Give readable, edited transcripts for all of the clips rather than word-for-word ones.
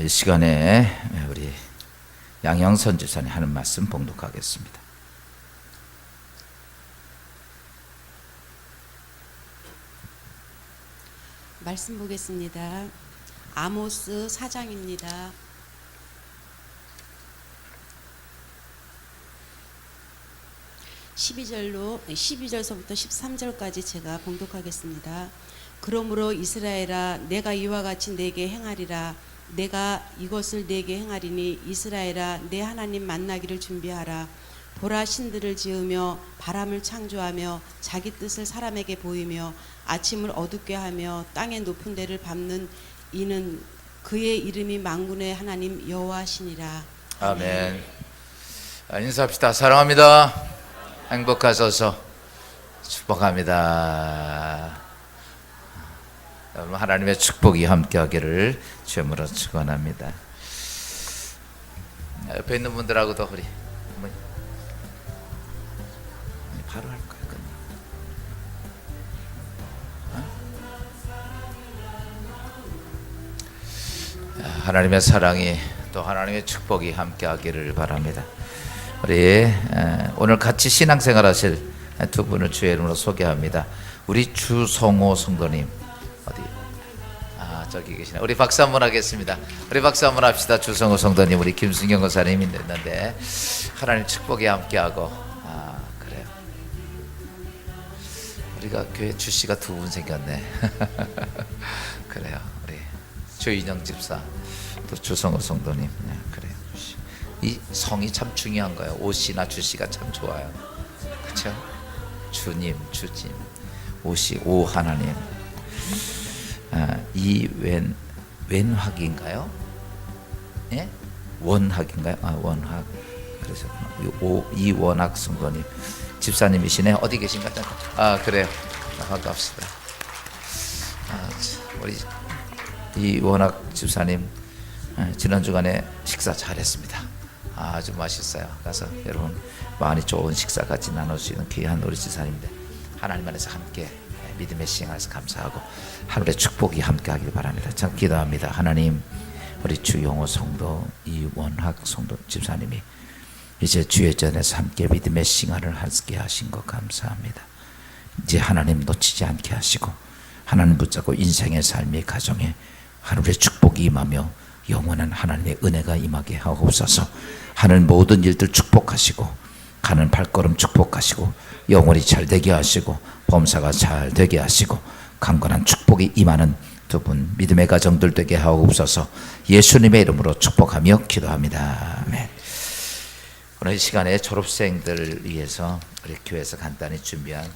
이 시간에 우리 양영선 집사님 하는 말씀 봉독하겠습니다. 말씀 보겠습니다. 아모스 4장입니다. 12절서부터 13절까지 제가 봉독하겠습니다. 그러므로 이스라엘아, 내가 이와 같이 내게 행하리라. 내가 이것을 내게 행하리니 이스라엘아, 내 하나님 만나기를 준비하라. 보라, 신들을 지으며 바람을 창조하며 자기 뜻을 사람에게 보이며 아침을 어둡게 하며 땅의 높은 데를 밟는 이는 그의 이름이 만군의 하나님 여호와시니라. 아멘. 인사합시다. 사랑합니다. 행복하셔서 축복합니다. 여러분, 하나님의 축복이 함께하기를 주님으로 축원합니다. 옆에 있는 분들하고도 우리 바로 할 거야. 하나님의 사랑이 또 하나님의 축복이 함께하기를 바랍니다. 우리 오늘 같이 신앙생활 하실 두 분을 주의 이름으로 소개합니다. 우리 주성호 성도님, 어디? 저기 계시네. 우리 박수 한번 하겠습니다. 우리 박수 한번 합시다. 주성호 성도님, 우리 김승경 권사님이 있는데 하나님 축복이 함께하고, 그래요. 우리가 교회 주씨가 두 분 생겼네. 그래요. 우리 조인영 집사, 또 주성호 성도님. 네, 그래요. 이 성이 참 중요한 거예요. 오씨나 주씨가 참 좋아요. 그렇죠? 주님, 주님, 오씨, 오 하나님. 웬학인가요? 예? 원학인가요? 원학. 그래서 이원학 성도님 집사님이시네. 어디 계신가? 그래요. 반갑습니다. 우리 이원학 집사님 지난 주간에 식사 잘했습니다. 아주 맛있어요. 가서 여러분 많이 좋은 식사 같이 나눌 수 있는 귀한 우리 집사님인데 하나님 안에서 함께 믿음의 시행하여서 감사하고 하늘의 축복이 함께하길 바랍니다. 참 기도합니다. 하나님, 우리 주용호 성도 이원학 성도 집사님이 이제 주의 전에서 함께 믿음의 시간을 하게 하신 것 감사합니다. 이제 하나님 놓치지 않게 하시고 하나님 붙잡고 인생의 삶의 가정에 하늘의 축복이 임하며 영원한 하나님의 은혜가 임하게 하옵소서. 하는 모든 일들 축복하시고 가는 발걸음 축복하시고 영혼이 잘 되게 하시고 범사가 잘 되게 하시고 강건한 축복이 임하는 두 분 믿음의 가정들 되게 하옵소서. 예수님의 이름으로 축복하며 기도합니다. 아멘. 오늘 이 시간에 졸업생들을 위해서 우리 교회에서 간단히 준비한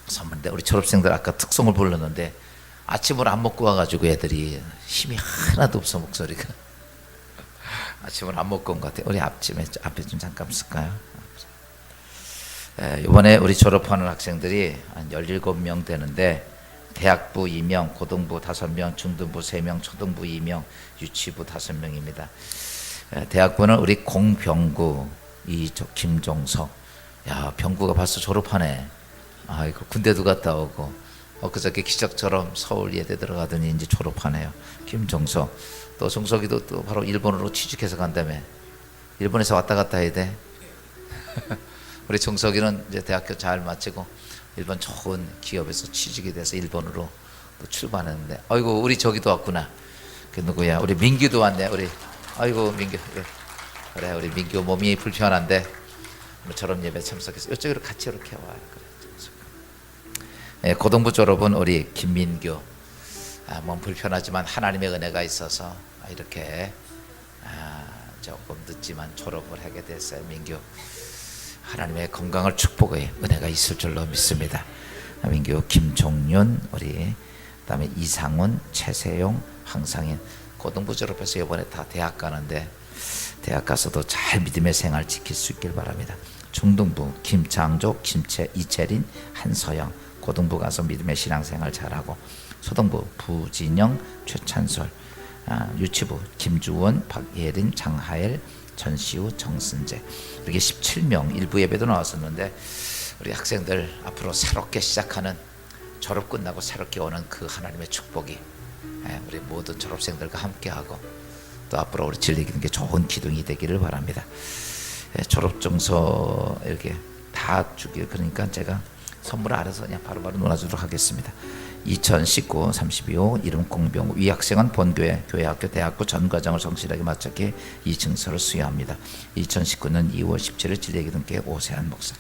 선물인데, 우리 졸업생들 아까 특송을 불렀는데 아침을 안 먹고 와가지고 애들이 힘이 하나도 없어. 목소리가 아침을 안 먹고 온 것 같아요. 우리 앞에 좀 잠깐 쓸까요? 이번에 우리 졸업하는 학생들이 한 17명 되는데 대학부 2명, 고등부 5명, 중등부 3명, 초등부 2명, 유치부 5명입니다. 대학부는 우리 공병구 김종석. 야, 병구가 벌써 졸업하네. 이거 군대도 갔다 오고 그저께 기적처럼 서울 예대 들어가더니 이제 졸업하네요. 김종석. 또 정석이도 또 바로 일본으로 취직해서 간다며. 일본에서 왔다 갔다 해야 돼. 우리 정석이는 이제 대학교 잘 마치고 일본 좋은 기업에서 취직이 돼서 일본으로 또 출발했는데, 아이고 우리 저기도 왔구나. 그 누구야? 우리 민규도 왔네. 우리 아이고 민규. 그래, 우리 민규 몸이 불편한데 오늘 졸업 예배 참석해서 이쪽으로 같이 이렇게 와요. 그래. 고등부 졸업은 우리 김민규. 몸 불편하지만 하나님의 은혜가 있어서 이렇게 조금 늦지만 졸업을 하게 됐어요. 민규, 하나님의 건강을 축복의 은혜가 있을 줄로 믿습니다. 민규, 김종윤, 우리 그다음에 이상훈, 최세용, 황상인. 고등부 졸업해서 이번에 다 대학 가는데 대학 가서도 잘 믿음의 생활 지킬 수 있길 바랍니다. 중등부 김창조, 이채린, 한서영. 고등부 가서 믿음의 신앙생활 잘하고, 초등부 부진영, 최찬솔, 유치부 김주원, 박예린, 장하엘, 전시우, 정순재. 이렇게 17명 일부 예배도 나왔었는데 우리 학생들 앞으로 새롭게 시작하는, 졸업 끝나고 새롭게 오는 그 하나님의 축복이 우리 모든 졸업생들과 함께하고 또 앞으로 우리 진리기둥교 좋은 기둥이 되기를 바랍니다. 졸업증서 이렇게 다 주기, 그러니까 제가 선물을 알아서 그냥 바로바로 놀아주도록 하겠습니다. 2019 32호 이름 공병 위 학생은 본교회, 교회학교, 대학교 전 과정을 성실하게 마쳤기에 이 증서를 수여합니다. 2019년 2월 17일 진리기둥교회 오세한 목사.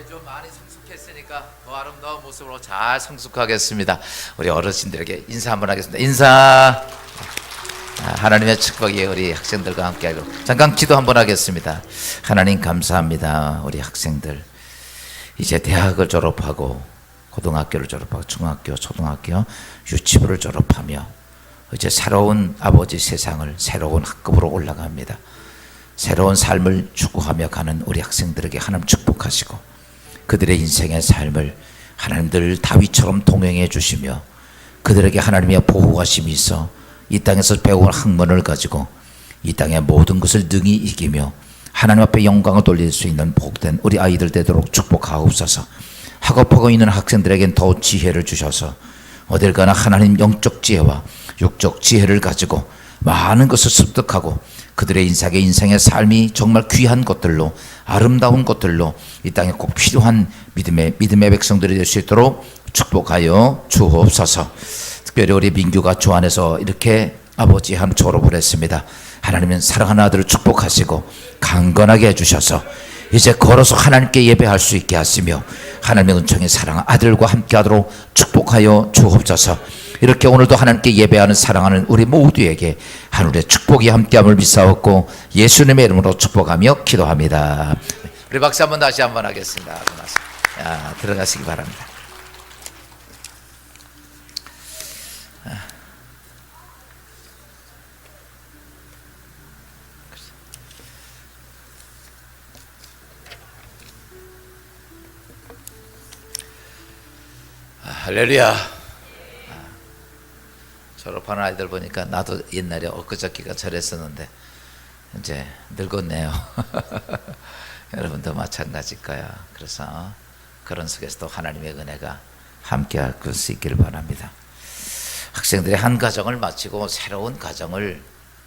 좀 많이 성숙했으니까 더 아름다운 모습으로 잘 성숙하겠습니다. 우리 어르신들에게 인사 한번 하겠습니다. 인사. 하나님의 축복이 우리 학생들과 함께하고 잠깐 기도 한번 하겠습니다. 하나님 감사합니다. 우리 학생들 이제 대학을 졸업하고 고등학교를 졸업하고 중학교, 초등학교, 유치부를 졸업하며 이제 새로운 아버지 세상을 새로운 학급으로 올라갑니다. 새로운 삶을 추구하며 가는 우리 학생들에게 하나님 축복하시고 그들의 인생의 삶을 하나님들 다윗처럼 동행해 주시며 그들에게 하나님의 보호하심이 있어 이 땅에서 배운 학문을 가지고 이 땅의 모든 것을 능히 이기며 하나님 앞에 영광을 돌릴 수 있는 복된 우리 아이들 되도록 축복하옵소서. 학업하고 있는 학생들에겐 더 지혜를 주셔서 어딜 가나 하나님 영적 지혜와 육적 지혜를 가지고 많은 것을 습득하고 그들의 인생의 삶이 정말 귀한 것들로 아름다운 것들로 이 땅에 꼭 필요한 믿음의 백성들이 될 수 있도록 축복하여 주옵소서. 특별히 우리 민규가 주 안에서 이렇게 아버지 한 졸업을 했습니다. 하나님은 사랑하는 아들을 축복하시고 강건하게 해주셔서 이제 걸어서 하나님께 예배할 수 있게 하시며 하나님의 은총의 사랑하는 아들과 함께하도록 축복하여 주옵소서. 이렇게 오늘도 하나님께 예배하는 사랑하는 우리 모두에게 하늘의 축복이 함께함을 믿사옵고 예수님의 이름으로 축복하며 기도합니다. 우리 박수 한번 다시 한번 하겠습니다. 들어가시기 바랍니다. 할렐루야. 졸업하는 아이들 보니까 나도 옛날에 엊그저께가 저랬었는데 이제 늙었네요. 여러분도 마찬가지일 거야. 그래서 그런 속에서도 하나님의 은혜가 함께할 수 있기를 바랍니다. 학생들이 한 과정을 마치고 새로운 과정을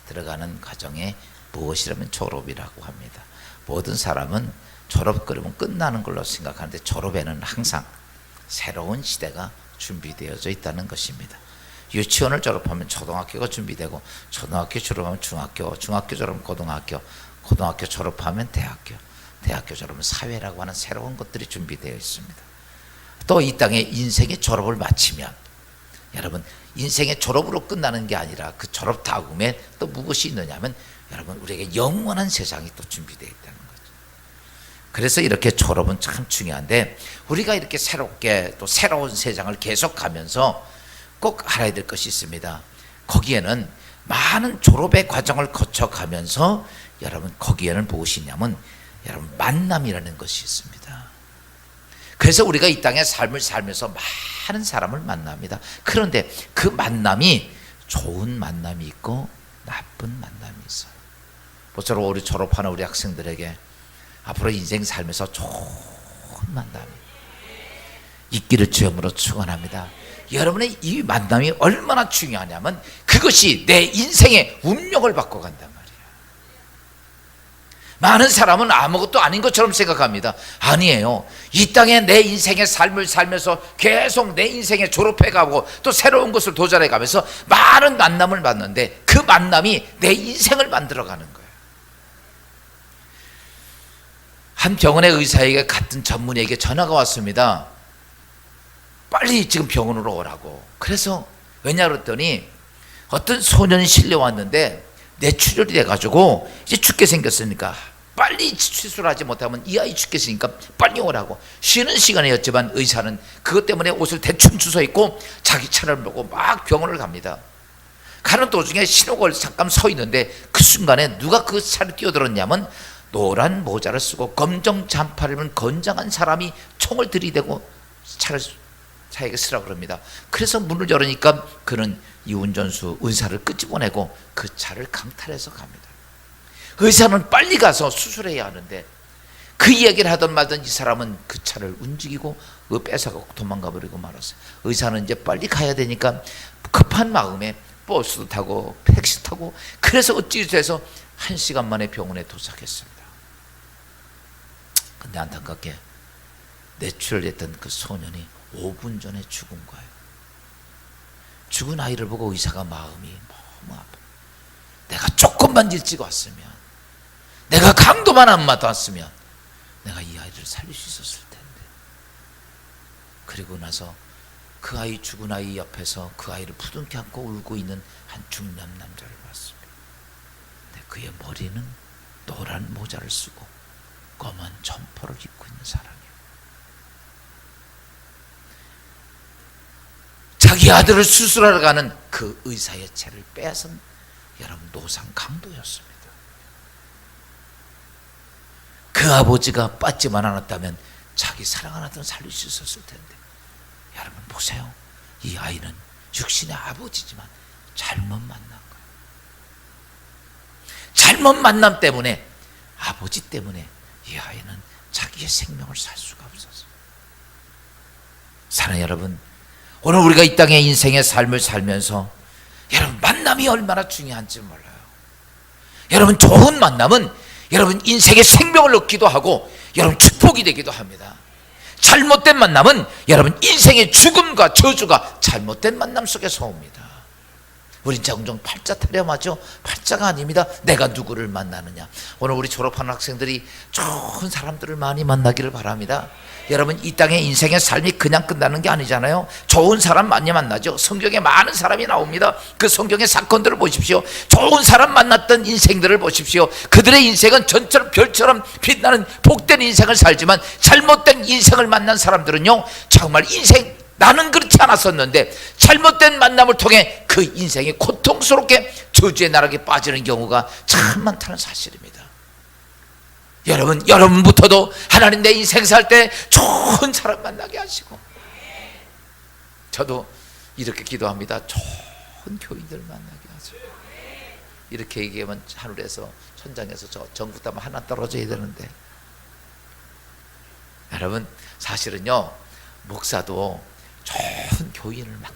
들어가는 과정에 무엇이라면 졸업이라고 합니다. 모든 사람은 졸업 그러면 끝나는 걸로 생각하는데 졸업에는 항상 새로운 시대가 준비되어져 있다는 것입니다. 유치원을 졸업하면 초등학교가 준비되고 초등학교 졸업하면 중학교, 중학교 졸업하면 고등학교, 고등학교 졸업하면 대학교, 대학교 졸업하면 사회라고 하는 새로운 것들이 준비되어 있습니다. 또 이 땅에 인생의 졸업을 마치면 여러분 인생의 졸업으로 끝나는 게 아니라 그 졸업 다음에 또 무엇이 있느냐면 여러분 우리에게 영원한 세상이 또 준비되어 있다는 거죠. 그래서 이렇게 졸업은 참 중요한데 우리가 이렇게 새롭게 또 새로운 세상을 계속 가면서 꼭 알아야 될 것이 있습니다. 거기에는 많은 졸업의 과정을 거쳐가면서 여러분 거기에는 무엇이 있냐면 여러분 만남이라는 것이 있습니다. 그래서 우리가 이 땅의 삶을 살면서 많은 사람을 만납니다. 그런데 그 만남이 좋은 만남이 있고 나쁜 만남이 있어요. 모쪼록 우리 졸업하는 우리 학생들에게 앞으로 인생 살면서 좋은 만남이 있기를 주님으로 축원합니다. 여러분의 이 만남이 얼마나 중요하냐면 그것이 내 인생의 운명을 바꿔간단 말이에요. 많은 사람은 아무것도 아닌 것처럼 생각합니다. 아니에요. 이 땅에 내 인생의 삶을 살면서 계속 내 인생에 졸업해가고 또 새로운 것을 도전해가면서 많은 만남을 만났는데 그 만남이 내 인생을 만들어가는 거예요. 한 병원의 의사에게 같은 전문의에게 전화가 왔습니다. 빨리 지금 병원으로 오라고. 그래서 왜냐 그랬더니 어떤 소년이 실려왔는데 뇌출혈이 돼가지고 이제 죽게 생겼으니까 빨리 수술하지 못하면 이 아이 죽겠으니까 빨리 오라고. 쉬는 시간이었지만 의사는 그것 때문에 옷을 대충 주워 입고 자기 차를 보고 막 병원을 갑니다. 가는 도중에 신호가 잠깐 서 있는데 그 순간에 누가 그 차를 뛰어들었냐면 노란 모자를 쓰고 검정 잠바를 입은 건장한 사람이 총을 들이대고 차에게 쓰라고 그럽니다. 그래서 문을 열으니까 그는 이 운전수 의사를 끄집어내고 그 차를 강탈해서 갑니다. 의사는 빨리 가서 수술해야 하는데 그 이야기를 하던 말던 이 사람은 그 차를 움직이고 뺏어가고 도망가 버리고 말았어요. 의사는 이제 빨리 가야 되니까 급한 마음에 버스도 타고 택시 타고 그래서 어찌 돼서 1시간 만에 병원에 도착했습니다. 근데 안타깝게 뇌출혈했던 그 소년이 5분 전에 죽은 거예요. 죽은 아이를 보고 의사가 마음이 너무 아파. 내가 조금만 일찍 왔으면, 내가 강도만 안 맞았으면 내가 이 아이를 살릴 수 있었을 텐데. 그리고 나서 그 아이, 죽은 아이 옆에서 그 아이를 부둥켜 안고 울고 있는 한 중년 남자를 봤습니다. 근데 그의 머리는 노란 모자를 쓰고 검은 점퍼를 입고 있는 사람이에요. 자기 아들을 수술하러 가는 그 의사의 채를 빼앗은 여러분 노상 강도였습니다. 그 아버지가 빠지만 않았다면 자기 사랑하는 아들을 살릴 수 있었을 텐데. 여러분 보세요. 이 아이는 육신의 아버지지만 잘못 만난 거예요. 잘못 만남 때문에, 아버지 때문에 이 아이는 자기의 생명을 살 수가 없었어요. 사랑하는 여러분, 오늘 우리가 이 땅의 인생의 삶을 살면서 여러분 만남이 얼마나 중요한지 몰라요. 여러분 좋은 만남은 여러분 인생의 생명을 얻기도 하고 여러분 축복이 되기도 합니다. 잘못된 만남은 여러분 인생의 죽음과 저주가 잘못된 만남 속에서 옵니다. 우린 종종 팔자 타령하죠. 팔자가 아닙니다. 내가 누구를 만나느냐. 오늘 우리 졸업하는 학생들이 좋은 사람들을 많이 만나기를 바랍니다. 여러분 이 땅의 인생의 삶이 그냥 끝나는 게 아니잖아요. 좋은 사람 많이 만나죠. 성경에 많은 사람이 나옵니다. 그 성경의 사건들을 보십시오. 좋은 사람 만났던 인생들을 보십시오. 그들의 인생은 전처럼 별처럼 빛나는 복된 인생을 살지만 잘못된 인생을 만난 사람들은요 정말 인생 나는 그렇지 않았었는데 잘못된 만남을 통해 그 인생이 고통스럽게 저주의 나락에 빠지는 경우가 참 많다는 사실입니다. 여러분부터도 하나님 내 인생 살 때 좋은 사람 만나게 하시고, 저도 이렇게 기도합니다. 좋은 교인들 만나게 하시고. 이렇게 얘기하면 하늘에서 천장에서 저 전구담 하나 떨어져야 되는데, 여러분 사실은요 목사도 좋은 교인을 막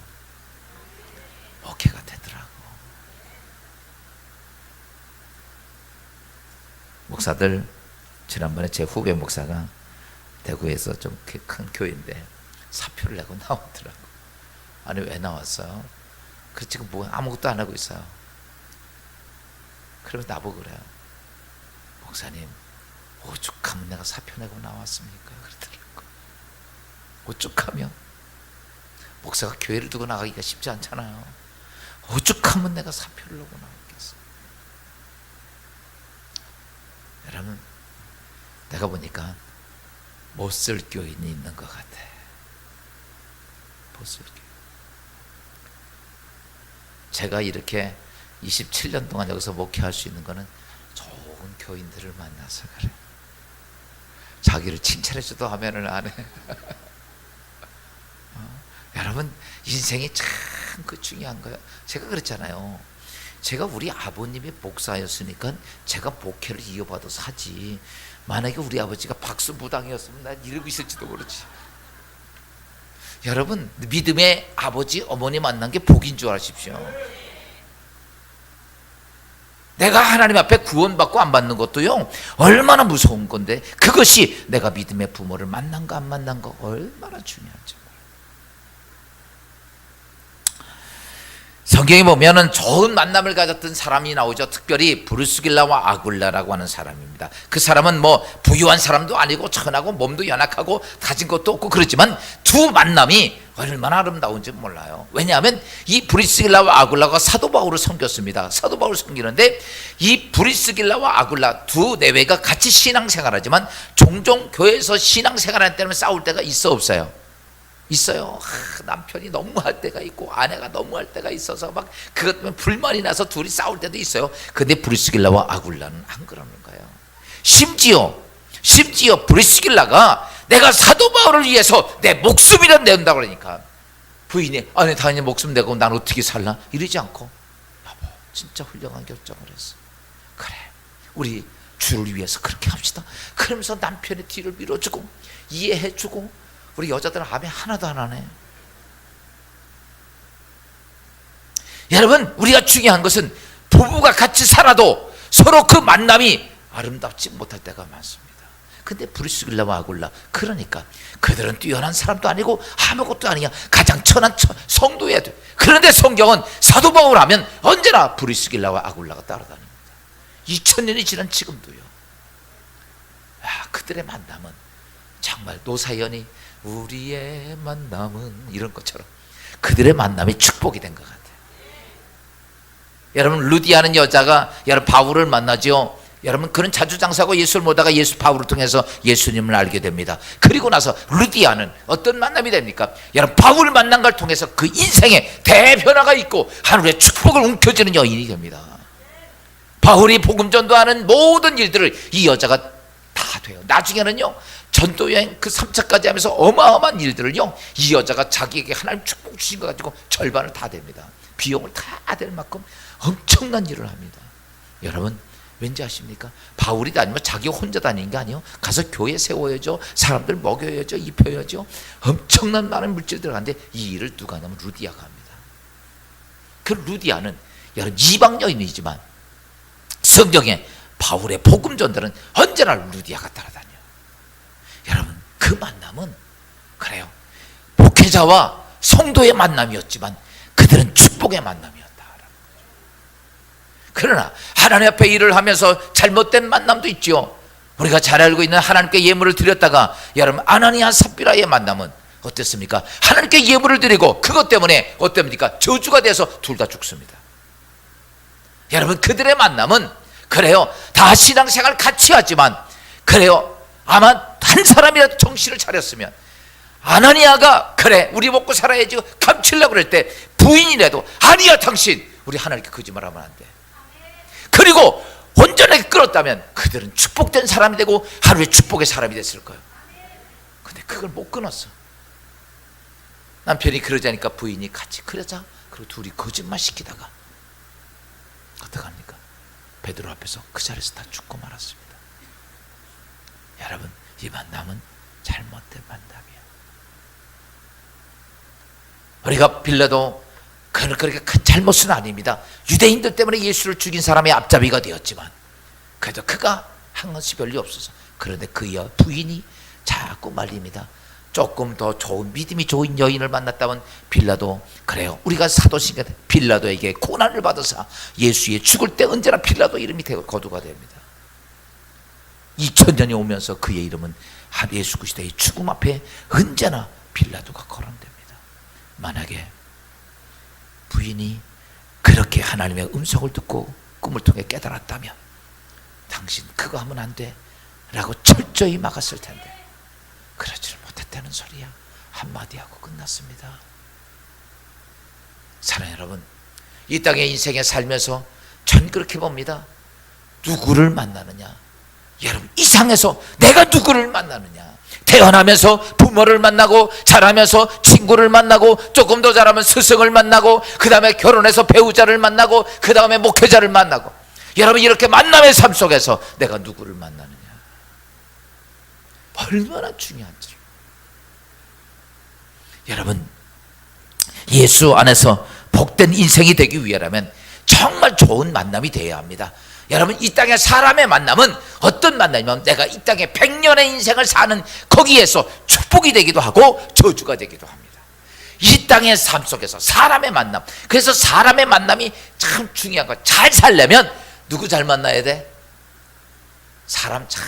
목회가 되더라고. 목사들 지난번에 제 후배 목사가 대구에서 좀 큰 교회인데 사표를 내고 나오더라고. 아니 왜 나왔어요? 그 지금 뭐 아무것도 안 하고 있어요. 그러면 나보고 그래요. 목사님 오죽하면 내가 사표 내고 나왔습니까? 그러더라고. 오죽하면 목사가 교회를 두고 나가기가 쉽지 않잖아요. 오죽하면 내가 사표를 내고 나왔겠어. 여러분 내가 보니까 못쓸 교인이 있는 것 같아. 못쓸 교인. 제가 이렇게 27년 동안 여기서 목회할 수 있는 거는 좋은 교인들을 만나서 그래. 자기를 칭찬해줘도 하면은 안 해. 여러분 인생이 참 그 중요한 거예요. 제가 그랬잖아요. 제가 우리 아버님이 목사였으니까 제가 목회를 이어받아서 하지, 만약에 우리 아버지가 박수무당이었으면 난 이러고 있을지도 모르지. 여러분, 믿음의 아버지 어머니 만난 게 복인 줄 아십시오. 내가 하나님 앞에 구원받고 안 받는 것도요 얼마나 무서운 건데, 그것이 내가 믿음의 부모를 만난가 안 만난가 얼마나 중요한지. 성경에 보면은 좋은 만남을 가졌던 사람이 나오죠. 특별히 브루스길라와 아굴라라고 하는 사람입니다. 그 사람은 뭐 부유한 사람도 아니고 천하고 몸도 연약하고 가진 것도 없고 그렇지만 두 만남이 얼마나 아름다운지 몰라요. 왜냐하면 이 브리스길라와 아굴라가 사도 바울을 섬겼습니다. 사도 바울을 섬기는데 이 브리스길라와 아굴라 두 내외가 같이 신앙생활하지만 종종 교회에서 신앙생활할 때는 싸울 때가 있어 없어요? 있어요. 남편이 너무할 때가 있고 아내가 너무할 때가 있어서 막 그것 때문에 불만이 나서 둘이 싸울 때도 있어요. 근데 브리스길라와 아굴라는 안 그러는 거예요. 심지어 브리스길라가 내가 사도 바울을 위해서 내 목숨이라도 낸다 그러니까 부인이 아니 당연히 목숨 내고 난 어떻게 살나 이러지 않고, 여보 진짜 훌륭한 결정을 했어. 그래 우리 주를 위해서 그렇게 합시다. 그러면서 남편의 뒤를 밀어주고 이해해주고. 우리 여자들은 아멘 하나도 안 하네. 여러분, 우리가 중요한 것은 부부가 같이 살아도 서로 그 만남이 아름답지 못할 때가 많습니다. 근데 브리스길라와 아굴라, 그러니까 그들은 뛰어난 사람도 아니고 아무것도 아니야. 가장 천한 성도여야 돼. 그런데 성경은 사도 바울 하면 언제나 브리스길라와 아굴라가 따라다닙니다. 2000년이 지난 지금도요. 그들의 만남은 정말 노사연이 우리의 만남은 이런 것처럼 그들의 만남이 축복이 된 것 같아요. 여러분, 루디아는 여자가 여러분 바울을 만나죠. 여러분, 그는 자주장사하고 예수를 모다가 예수 바울을 통해서 예수님을 알게 됩니다. 그리고 나서 루디아는 어떤 만남이 됩니까? 여러분, 바울을 만난 걸 통해서 그 인생에 대변화가 있고 하늘의 축복을 움켜쥐는 여인이 됩니다. 바울이 복음 전도하는 모든 일들을 이 여자가 다 돼요. 나중에는요 전도여행 그 3차까지 하면서 어마어마한 일들을요 이 여자가 자기에게 하나님 축복 주신 것 가지고 절반을 다 됩니다. 비용을 다 될 만큼 엄청난 일을 합니다. 여러분, 왠지 아십니까? 바울이 다니면 자기 혼자 다니는 게 아니에요. 가서 교회 세워야죠, 사람들 먹여야죠, 입혀야죠. 엄청난 많은 물질이 들어가는데 이 일을 누가 하냐면 루디아가 합니다. 그 루디아는 여러분 이방 여인이지만 성경에 바울의 복음 전도는 언제나 루디아가 따라다녀요. 여러분, 그 만남은 그래요, 목회자와 성도의 만남이었지만 그들은 축복의 만남이었다. 그러나 하나님 앞에 일을 하면서 잘못된 만남도 있죠. 우리가 잘 알고 있는 하나님께 예물을 드렸다가 여러분 아나니아 삽비라의 만남은 어땠습니까? 하나님께 예물을 드리고 그것 때문에 어땠습니까? 저주가 돼서 둘 다 죽습니다. 여러분, 그들의 만남은 그래요, 다 신앙생활 같이 하지만 그래요, 아마 한 사람이라도 정신을 차렸으면 아나니아가 그래 우리 먹고 살아야지 감추려고 그럴 때 부인이라도 아니야 당신 우리 하나님께 거짓말하면 안 돼. 그리고 온전하게 끌었다면 그들은 축복된 사람이 되고 하루의 축복의 사람이 됐을 거예요. 근데 그걸 못 끊었어. 남편이 그러자니까 부인이 같이 그러자. 그리고 둘이 거짓말 시키다가 어떡합니까? 베드로 앞에서 그 자리에서 다 죽고 말았습니다. 여러분, 이 만남은 잘못된 만남이에요. 우리가 빌라도 그렇게 큰 잘못은 아닙니다. 유대인들 때문에 예수를 죽인 사람의 앞잡이가 되었지만 그래도 그가 한 것이 별리 없어서. 그런데 그 부인이 자꾸 말립니다. 조금 더 좋은 믿음이 좋은 여인을 만났다면 빌라도 그래요, 우리가 사도신경 빌라도에게 고난을 받아서 예수의 죽을 때 언제나 빌라도 이름이 거두가 됩니다. 2000년이 오면서 그의 이름은 예수 그리스도의 죽음 앞에 언제나 빌라도가 거론됩니다. 만약에 부인이 그렇게 하나님의 음성을 듣고 꿈을 통해 깨달았다면 당신 그거 하면 안 돼 라고 철저히 막았을 텐데 그러지를 못했다는 소리야. 한마디 하고 끝났습니다. 사랑하는 여러분, 이 땅의 인생에 살면서 전 그렇게 봅니다. 누구를 만나느냐, 여러분 이 상에서 내가 누구를 만나느냐, 태어나면서 부모를 만나고, 자라면서 친구를 만나고, 조금 더 자라면 스승을 만나고, 그 다음에 결혼해서 배우자를 만나고, 그 다음에 목회자를 만나고. 여러분, 이렇게 만남의 삶 속에서 내가 누구를 만나느냐, 얼마나 중요한지. 여러분, 예수 안에서 복된 인생이 되기 위하려면 정말 좋은 만남이 되어야 합니다. 여러분, 이 땅의 사람의 만남은 어떤 만남이냐면, 내가 이 땅에 100년의 인생을 사는 거기에서 축복이 되기도 하고 저주가 되기도 합니다. 이 땅의 삶 속에서 사람의 만남, 그래서 사람의 만남이 참 중요한 거야. 잘 살려면 누구 잘 만나야 돼? 사람 참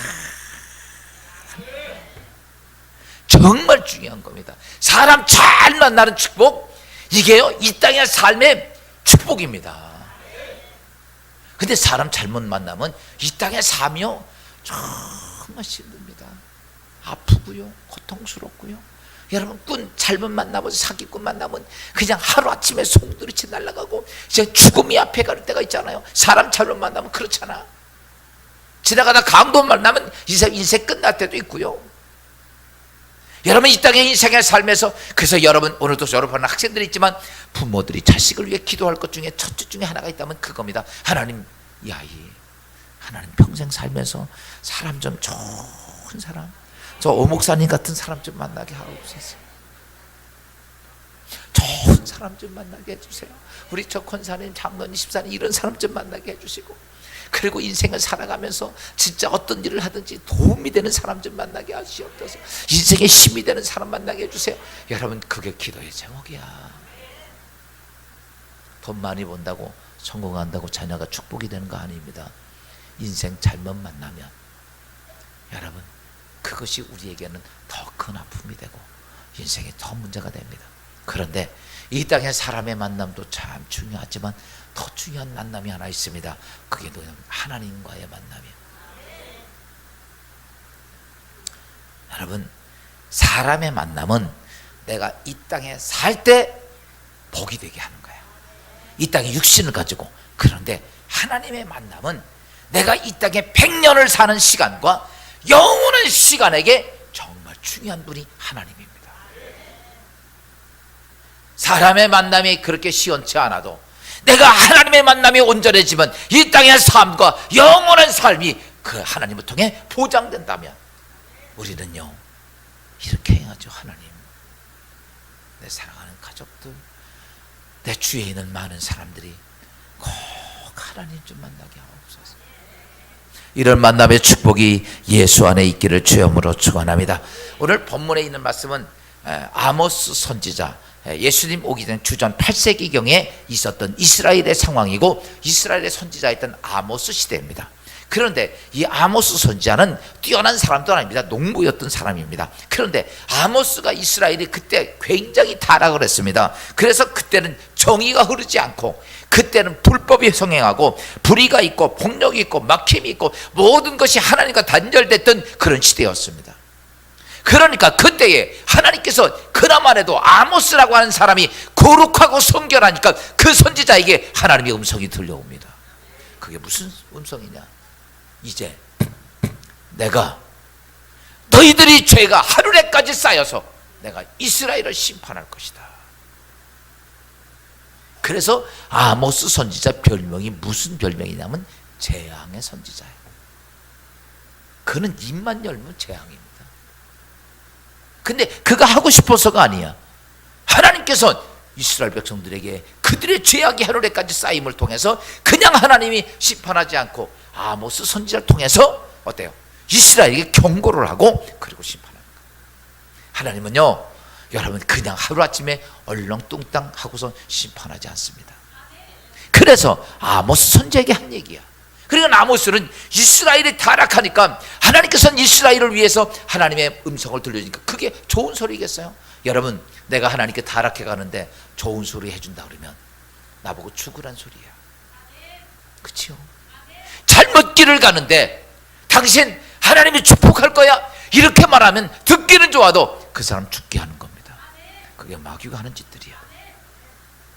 정말 중요한 겁니다. 사람 잘 만나는 축복, 이게요, 이 땅의 삶의 축복입니다. 근데 사람 잘못 만나면 이 땅의 삶이요, 정말 힘듭니다. 아프고요, 고통스럽고요. 여러분, 꾼 잘못 만나면, 사기꾼 만나면 그냥 하루아침에 송두리째 날아가고 이제 죽음이 앞에 갈 때가 있잖아요. 사람 잘못 만나면 그렇잖아. 지나가다 강도 만나면 인생 끝날 때도 있고요. 여러분, 이 땅의 인생의 삶에서, 그래서 여러분, 오늘도 졸업하는 학생들이 있지만 부모들이 자식을 위해 기도할 것 중에 첫째 중에 하나가 있다면 그겁니다. 하나님, 이 아이 하나님 평생 살면서 사람 좀 좋은 사람, 저 오목사님 같은 사람 좀 만나게 하옵소서. 좋은 사람 좀 만나게 해주세요. 우리 저 권사님, 장로님, 집사님, 이런 사람 좀 만나게 해주시고, 그리고 인생을 살아가면서 진짜 어떤 일을 하든지 도움이 되는 사람 좀 만나게 하시옵소서. 인생에 힘이 되는 사람 만나게 해주세요. 여러분, 그게 기도의 제목이야. 돈 많이 번다고 성공한다고 자녀가 축복이 되는 거 아닙니다. 인생 잘못 만나면 여러분, 그것이 우리에게는 더 큰 아픔이 되고 인생에 더 문제가 됩니다. 그런데 이 땅의 사람의 만남도 참 중요하지만 더 중요한 만남이 하나 있습니다. 그게 뭐냐면 하나님과의 만남이에요. 여러분, 사람의 만남은 내가 이 땅에 살 때 복이 되게 하는 거예요. 이 땅에 육신을 가지고. 그런데 하나님의 만남은 내가 이 땅에 100년을 사는 시간과 영원한 시간에게 정말 중요한 분이 하나님입니다. 사람의 만남이 그렇게 시원치 않아도 내가 하나님의 만남이 온전해지면 이 땅의 삶과 영원한 삶이 그 하나님을 통해 보장된다면 우리는요, 이렇게 해야죠. 하나님, 내 사랑하는 가족들, 내 주위에 있는 많은 사람들이 꼭 하나님 좀 만나게 하옵소서. 이런 만남의 축복이 예수 안에 있기를 주여으로 축원합니다. 오늘 본문에 있는 말씀은 아모스 선지자, 예수님 오기 전 주전 8세기경에 있었던 이스라엘의 상황이고, 이스라엘의 선지자였던 아모스 시대입니다. 그런데 이 아모스 선지자는 뛰어난 사람도 아닙니다. 농부였던 사람입니다. 그런데 아모스가 이스라엘이 그때 굉장히 타락을 했습니다. 그래서 그때는 정의가 흐르지 않고, 그때는 불법이 성행하고 불의가 있고 폭력이 있고 막힘이 있고 모든 것이 하나님과 단절됐던 그런 시대였습니다. 그러니까 그때에 하나님께서 그나마라도 아모스라고 하는 사람이 거룩하고 성결하니까 그 선지자에게 하나님의 음성이 들려옵니다. 그게 무슨 음성이냐? 이제 내가 너희들이 죄가 하루에까지 쌓여서 내가 이스라엘을 심판할 것이다. 그래서 아모스 선지자 별명이 무슨 별명이냐면 재앙의 선지자예요. 그는 입만 열면 재앙입니다. 근데 그가 하고 싶어서가 아니야. 하나님께서 이스라엘 백성들에게 그들의 죄악이 하루에까지 쌓임을 통해서 그냥 하나님이 심판하지 않고 아모스 선지자를 통해서 어때요? 이스라엘에게 경고를 하고 그리고 심판합니다. 하나님은요, 여러분, 그냥 하루아침에 얼렁뚱땅 하고서 심판하지 않습니다. 그래서 아모스 선지자에게 한 얘기야. 그리고 아모스는 이스라엘이 타락하니까 하나님께서는 이스라엘을 위해서 하나님의 음성을 들려주니까 그게 좋은 소리겠어요? 여러분, 내가 하나님께 타락해 가는데 좋은 소리 해준다 그러면 나보고 죽으란 소리야. 그치요? 잘못 길을 가는데 당신 하나님이 축복할 거야 이렇게 말하면 듣기는 좋아도 그 사람 죽게 하는 겁니다. 그게 마귀가 하는 짓들이야.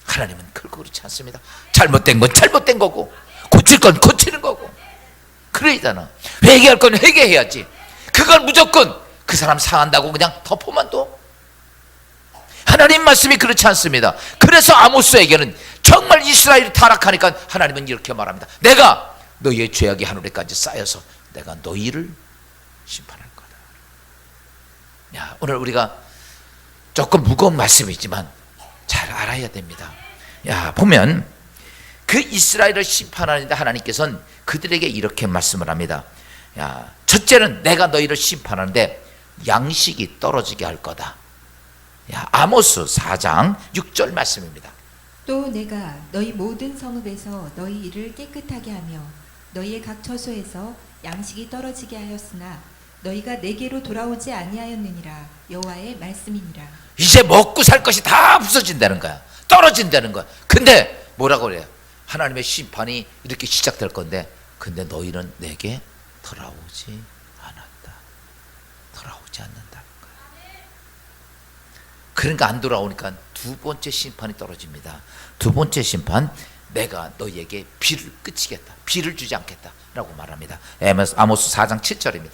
하나님은 결코 그렇지 않습니다. 잘못된 건 잘못된 거고 고칠 건 고치는 거고, 그러잖아. 회개할 건 회개해야지. 그걸 무조건 그 사람 상한다고 그냥 덮으면 또 하나님 말씀이 그렇지 않습니다. 그래서 아모스에게는 정말 이스라엘이 타락하니까 하나님은 이렇게 말합니다. 내가 너희의 죄악이 하늘에까지 쌓여서 내가 너희를 심판할 거다. 야, 오늘 우리가 조금 무거운 말씀이지만 잘 알아야 됩니다. 야, 보면 그 이스라엘을 심판하는데 하나님께서는 그들에게 이렇게 말씀을 합니다. 야, 첫째는 내가 너희를 심판하는데 양식이 떨어지게 할 거다. 야, 아모스 4장 6절 말씀입니다. 또 내가 너희 모든 성읍에서 너희 일을 깨끗하게 하며 너희의 각 처소에서 양식이 떨어지게 하였으나 너희가 내게로 돌아오지 아니하였느니라. 여호와의 말씀이니라. 이제 먹고 살 것이 다 없어진다는 거야. 떨어진다는 거야. 근데 뭐라고 그래요? 하나님의 심판이 이렇게 시작될 건데, 근데 너희는 내게 돌아오지 않았다. 돌아오지 않는다는 거야. 그러니까 안 돌아오니까 두 번째 심판이 떨어집니다. 두 번째 심판, 내가 너희에게 비를 그치겠다. 비를 주지 않겠다 라고 말합니다. 아모스 4장 7절입니다.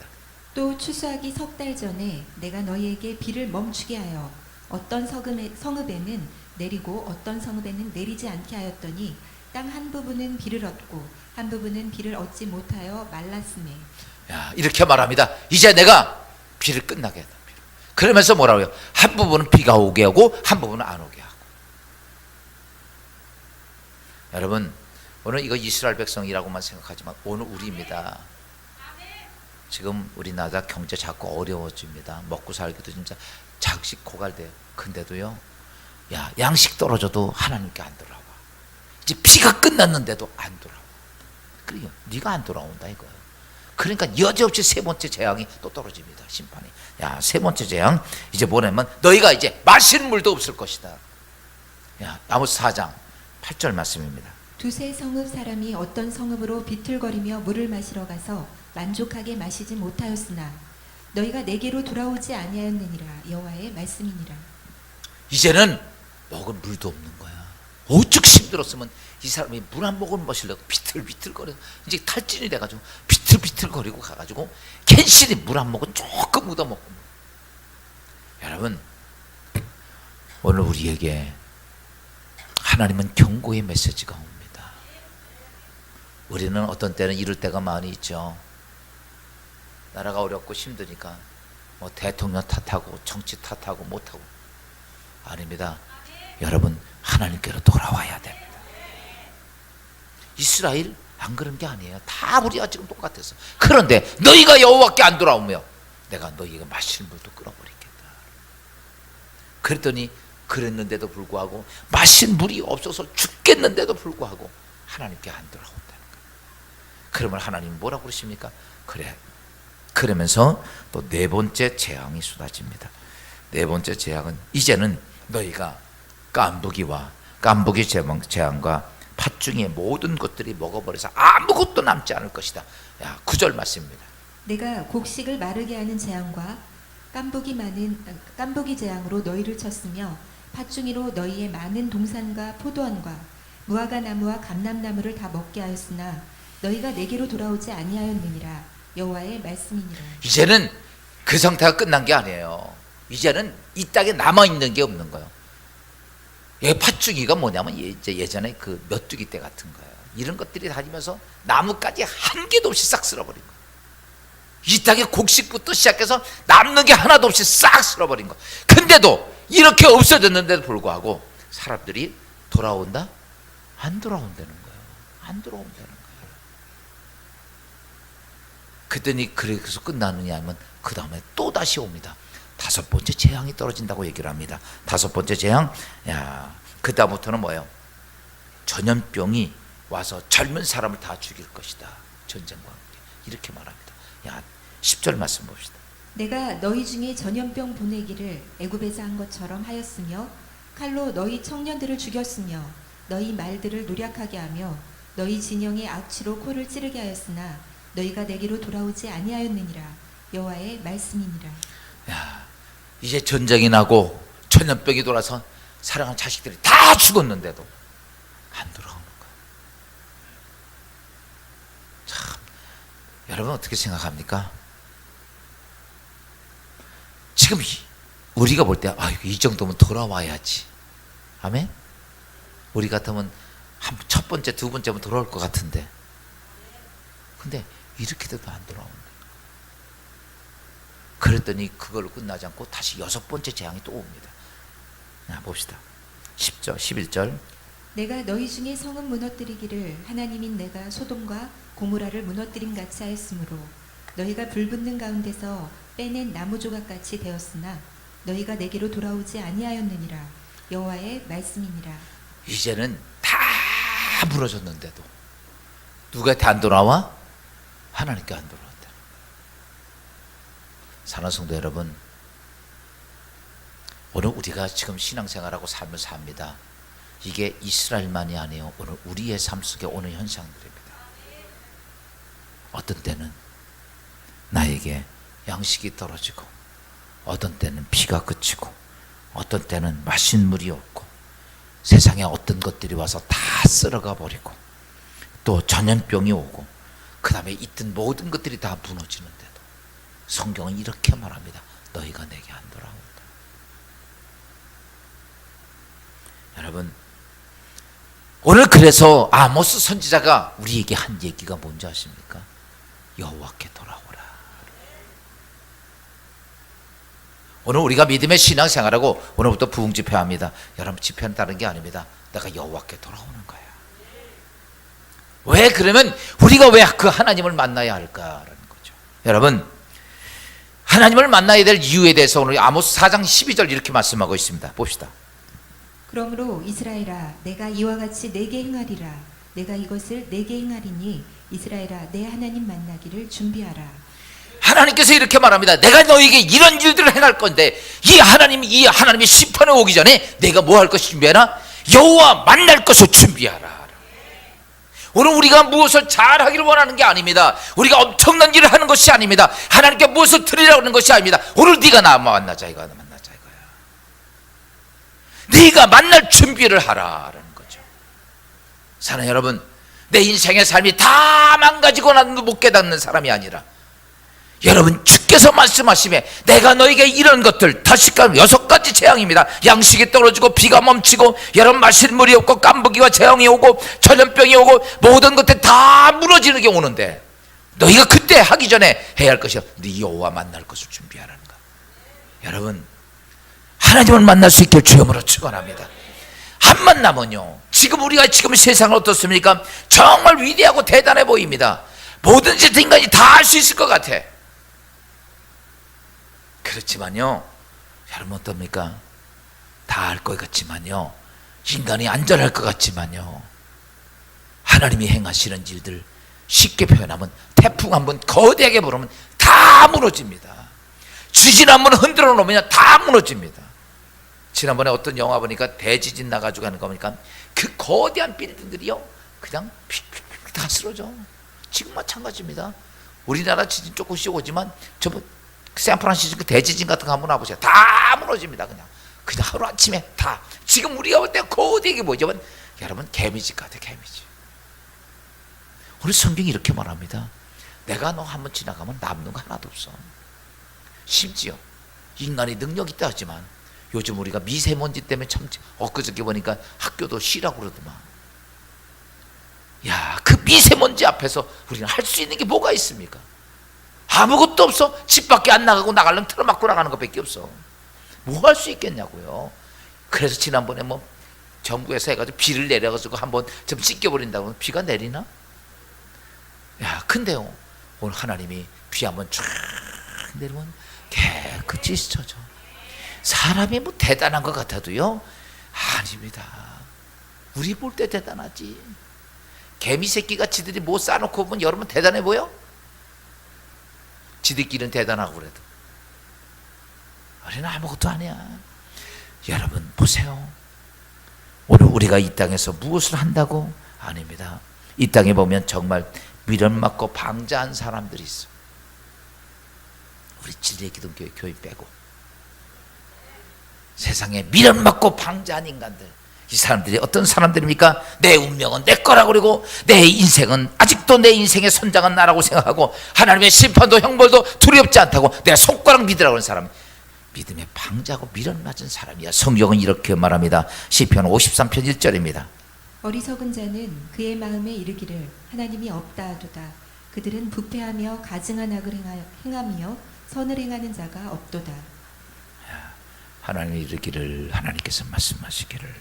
또 추수하기 석 달 전에 내가 너희에게 비를 멈추게 하여 어떤 성읍에는 내리고 어떤 성읍에는 내리지 않게 하였더니 땅 한 부분은 비를 얻고 한 부분은 비를 얻지 못하여 말랐으매. 야, 이렇게 말합니다. 이제 내가 비를 끝나게 했다. 그러면서 뭐라고 해요? 한 부분은 비가 오게 하고 한 부분은 안 오게 하고. 여러분, 오늘 이거 이스라엘 백성이라고만 생각하지만 오늘 우리입니다. 지금 우리나라 경제 자꾸 어려워집니다. 먹고 살기도 진짜 작식 고갈돼요. 근데도요, 야, 양식 떨어져도 하나님께 안 돌아와. 이제 피가 끝났는데도 안 돌아와. 그래요. 네가 안 돌아온다 이거예요. 그러니까 여지없이 세 번째 재앙이 또 떨어집니다. 심판이. 야, 세 번째 재앙 이제 뭐냐면 너희가 이제 마실 물도 없을 것이다. 야, 아모스 4장 8절 말씀입니다. 두세 성읍 사람이 어떤 성읍으로 비틀거리며 물을 마시러 가서 만족하게 마시지 못하였으나 너희가 내게로 돌아오지 아니하였느니라. 여호와의 말씀이니라. 이제는 먹을 물도 없는 거야. 오죽 힘들었으면 이 사람이 물 한 모금 마시려고 비틀비틀거려. 이제 탈진이 돼가지고 비틀비틀거리고 가가지고 괜시리 물 한 모금 조금 묻어먹고. 여러분, 오늘 우리에게 하나님은 경고의 메시지가 옵니다. 우리는 어떤 때는 이럴 때가 많이 있죠. 나라가 어렵고 힘드니까 뭐 대통령 탓하고 정치 탓하고 못하고. 아닙니다. 여러분, 하나님께로 돌아와야 됩니다. 이스라엘 안 그런 게 아니에요. 다 우리가 지금 똑같았어. 그런데 너희가 여호와께 안 돌아오며 내가 너희가 마실 물도 끊어버리겠다. 그랬더니 그랬는데도 불구하고 마실 물이 없어서 죽겠는데도 불구하고 하나님께 안 돌아온다는 거예요. 그러면 하나님 뭐라고 그러십니까? 그래. 그러면서 또 네 번째 재앙이 쏟아집니다. 네 번째 재앙은 이제는 너희가 깐부기 재앙과 팥중의 모든 것들이 먹어버려서 아무것도 남지 않을 것이다. 야, 9절 말씀입니다. 내가 곡식을 마르게 하는 재앙과 깐부기 재앙으로 너희를 쳤으며 팥중이로 너희의 많은 동산과 포도원과 무화과 나무와 감람나무를 다 먹게 하였으나 너희가 내게로 돌아오지 아니하였느니라. 여호와의 말씀이니라. 이제는 그 상태가 끝난 게 아니에요. 이제는 이 땅에 남아있는 게 없는 거예요. 팥죽이가 뭐냐면 예전에 그 메뚜기 때 같은 거예요. 이런 것들이 다니면서 나무까지 한 개도 없이 싹 쓸어버린 거예요. 이 땅에 곡식부터 시작해서 남는 게 하나도 없이 싹 쓸어버린 거예요. 근데도 이렇게 없어졌는데도 불구하고 사람들이 돌아온다? 안 돌아온다는 거예요. 안 돌아온다는 거예요. 그랬더니 그래서 끝나느냐 하면 그 다음에 또 다시 옵니다. 다섯 번째 재앙이 떨어진다고 얘기를 합니다. 다섯 번째 재앙, 야, 그 다음부터는 뭐예요? 전염병이 와서 젊은 사람을 다 죽일 것이다. 전쟁과 함께 이렇게 말합니다. 야, 10절 말씀 봅시다. 내가 너희 중에 전염병 보내기를 애굽에서 한 것처럼 하였으며 칼로 너희 청년들을 죽였으며 너희 말들을 노략하게 하며 너희 진영의 악취로 코를 찌르게 하였으나 너희가 내게로 돌아오지 아니하였느니라. 여호와의 말씀이니라. 야, 이제 전쟁이 나고 전염병이 돌아서 사랑하는 자식들이 다 죽었는데도 안 돌아오는 거예요. 참, 여러분 어떻게 생각합니까? 지금 우리가 볼 때 이 정도면 돌아와야지. 아멘? 우리 같으면 첫 번째, 두 번째면 돌아올 것 같은데, 근데 이렇게 돼도 안 돌아온다. 그랬더니 그걸로 끝나지 않고 다시 6번째 재앙이 또 옵니다. 봅시다. 10절, 11절. 내가 너희 중에 성은 무너뜨리기를 하나님인 내가 소돔과 고모라를 무너뜨림 같이 하였으므로 너희가 불붙는 가운데서 빼낸 나무 조각같이 되었으나 너희가 내게로 돌아오지 아니하였느니라. 여호와의 말씀이니라. 이제는 다 무너졌는데도 누구한테 안 돌아와? 하나님께 안 돌아온다. 사랑하는 성도 여러분, 오늘 우리가 지금 신앙생활하고 삶을 삽니다. 이게 이스라엘만이 아니에요. 오늘 우리의 삶 속에 오는 현상들입니다. 어떤 때는 나에게 양식이 떨어지고, 어떤 때는 비가 그치고, 어떤 때는 마신 물이 없고, 세상에 어떤 것들이 와서 다 쓸어가 버리고, 또 전염병이 오고, 그 다음에 있던 모든 것들이 다 무너지는데도 성경은 이렇게 말합니다. 너희가 내게 안 돌아온다. 여러분, 오늘 그래서 아모스 선지자가 우리에게 한 얘기가 뭔지 아십니까? 여호와께 돌아오라. 오늘 우리가 믿음의 신앙생활하고 오늘부터 부흥 집회합니다. 여러분, 집회는 다른 게 아닙니다. 내가 여호와께 돌아오는 거야. 왜? 그러면 우리가 왜 그 하나님을 만나야 할까라는 거죠. 여러분, 하나님을 만나야 될 이유에 대해서 오늘 아모스 4장 12절 이렇게 말씀하고 있습니다. 봅시다. 그러므로 이스라엘아, 내가 이와 같이 내게 행하리라. 내가 이것을 내게 행하리니 이스라엘아, 내 하나님 만나기를 준비하라. 하나님께서 이렇게 말합니다. 내가 너에게 이런 일들을 행할 건데 이 하나님이 심판에 오기 전에 내가 뭐 할 것을 준비하라? 여호와 만날 것을 준비하라. 오늘 우리가 무엇을 잘하기를 원하는 게 아닙니다. 우리가 엄청난 일을 하는 것이 아닙니다. 하나님께 무엇을 드리라고 하는 것이 아닙니다. 오늘 네가 나 만나자 이거야. 네가 만날 준비를 하라라는 거죠. 사랑하는 여러분, 내 인생의 삶이 다 망가지고 나도 못 깨닫는 사람이 아니라, 여러분, 주께서 말씀하시며 내가 너에게 이런 것들, 다시 6가지 재앙입니다. 양식이 떨어지고 비가 멈추고, 여러분, 마실 물이 없고, 깐부기와 재앙이 오고, 전염병이 오고, 모든 것들 다 무너지는 게 오는데 너희가 그때 하기 전에 해야 할 것이요, 네 여호와 만날 것을 준비하라는 거. 여러분, 하나님을 만날 수 있길 주여으로 축원합니다. 한 만나면요, 지금 우리가 지금 세상은 어떻습니까? 정말 위대하고 대단해 보입니다. 뭐든지 인간이 다 할 수 있을 것 같아. 그렇지만요, 여러분 어떻습니까? 다 할 것 같지만요, 인간이 안전할 것 같지만요, 하나님이 행하시는 일들, 쉽게 표현하면 태풍 한번 거대하게 불으면 다 무너집니다. 지진 한번 흔들어 놓으면 다 무너집니다. 지난번에 어떤 영화 보니까 대지진 나가지고 하는 거 보니까 그 거대한 빌딩들이요 그냥 픽픽픽 다 쓰러져. 지금 마찬가지입니다. 우리나라 지진 조금씩 오지만 저 샌프란시스코 대지진 같은 거 한번 와보세요. 다 무너집니다. 그냥 하루아침에 다. 지금 우리가 볼 때 거대하게 보이지만 여러분, 개미집 같아. 개미집. 우리 성경이 이렇게 말합니다. 내가 너 한번 지나가면 남는 거 하나도 없어. 심지어 인간의 능력이 있다 하지만 요즘 우리가 미세먼지 때문에 참, 엊그저께 보니까 학교도 쉬라고 그러더만. 야, 그 미세먼지 앞에서 우리는 할 수 있는 게 뭐가 있습니까? 아무것도 없어. 집 밖에 안 나가고 나가려면 틀어막고 나가는 것밖에 없어. 뭐 할 수 있겠냐고요. 그래서 지난번에 뭐 정부에서 해가지고 비를 내려가지고 한번 좀 씻겨버린다고. 비가 내리나? 야, 근데요, 오늘 하나님이 비 한번 쫙 내리면 깨끗이 씻어져. 사람이 뭐 대단한 것 같아도요, 아닙니다. 우리 볼 때 대단하지. 개미 새끼가 지들이 뭐 싸놓고 보면 여러분 대단해 보여? 지들끼리는 대단하고 그래도 우리는 아무것도 아니야. 여러분 보세요. 오늘 우리가 이 땅에서 무엇을 한다고? 아닙니다. 이 땅에 보면 정말 미련 맞고 방자한 사람들이 있어. 우리 진리의 기독교회 교인 빼고 세상에 미련 맞고 방자한 인간들, 이 사람들이 어떤 사람들입니까? 내 운명은 내 거라고 그러고 내 인생은 아직도 내 인생의 선장은 나라고 생각하고 하나님의 심판도 형벌도 두렵지 않다고 내가 손가락 믿으라고 하는 사람. 믿음의 방자고 미련맞은 사람이야. 성경은 이렇게 말합니다. 시편 53편 1절입니다. 어리석은 자는 그의 마음에 이르기를 하나님이 없다 하도다. 그들은 부패하며 가증한 악을 행하며 선을 행하는 자가 없도다. 하나님이 이르기를, 하나님께서 말씀하시기를,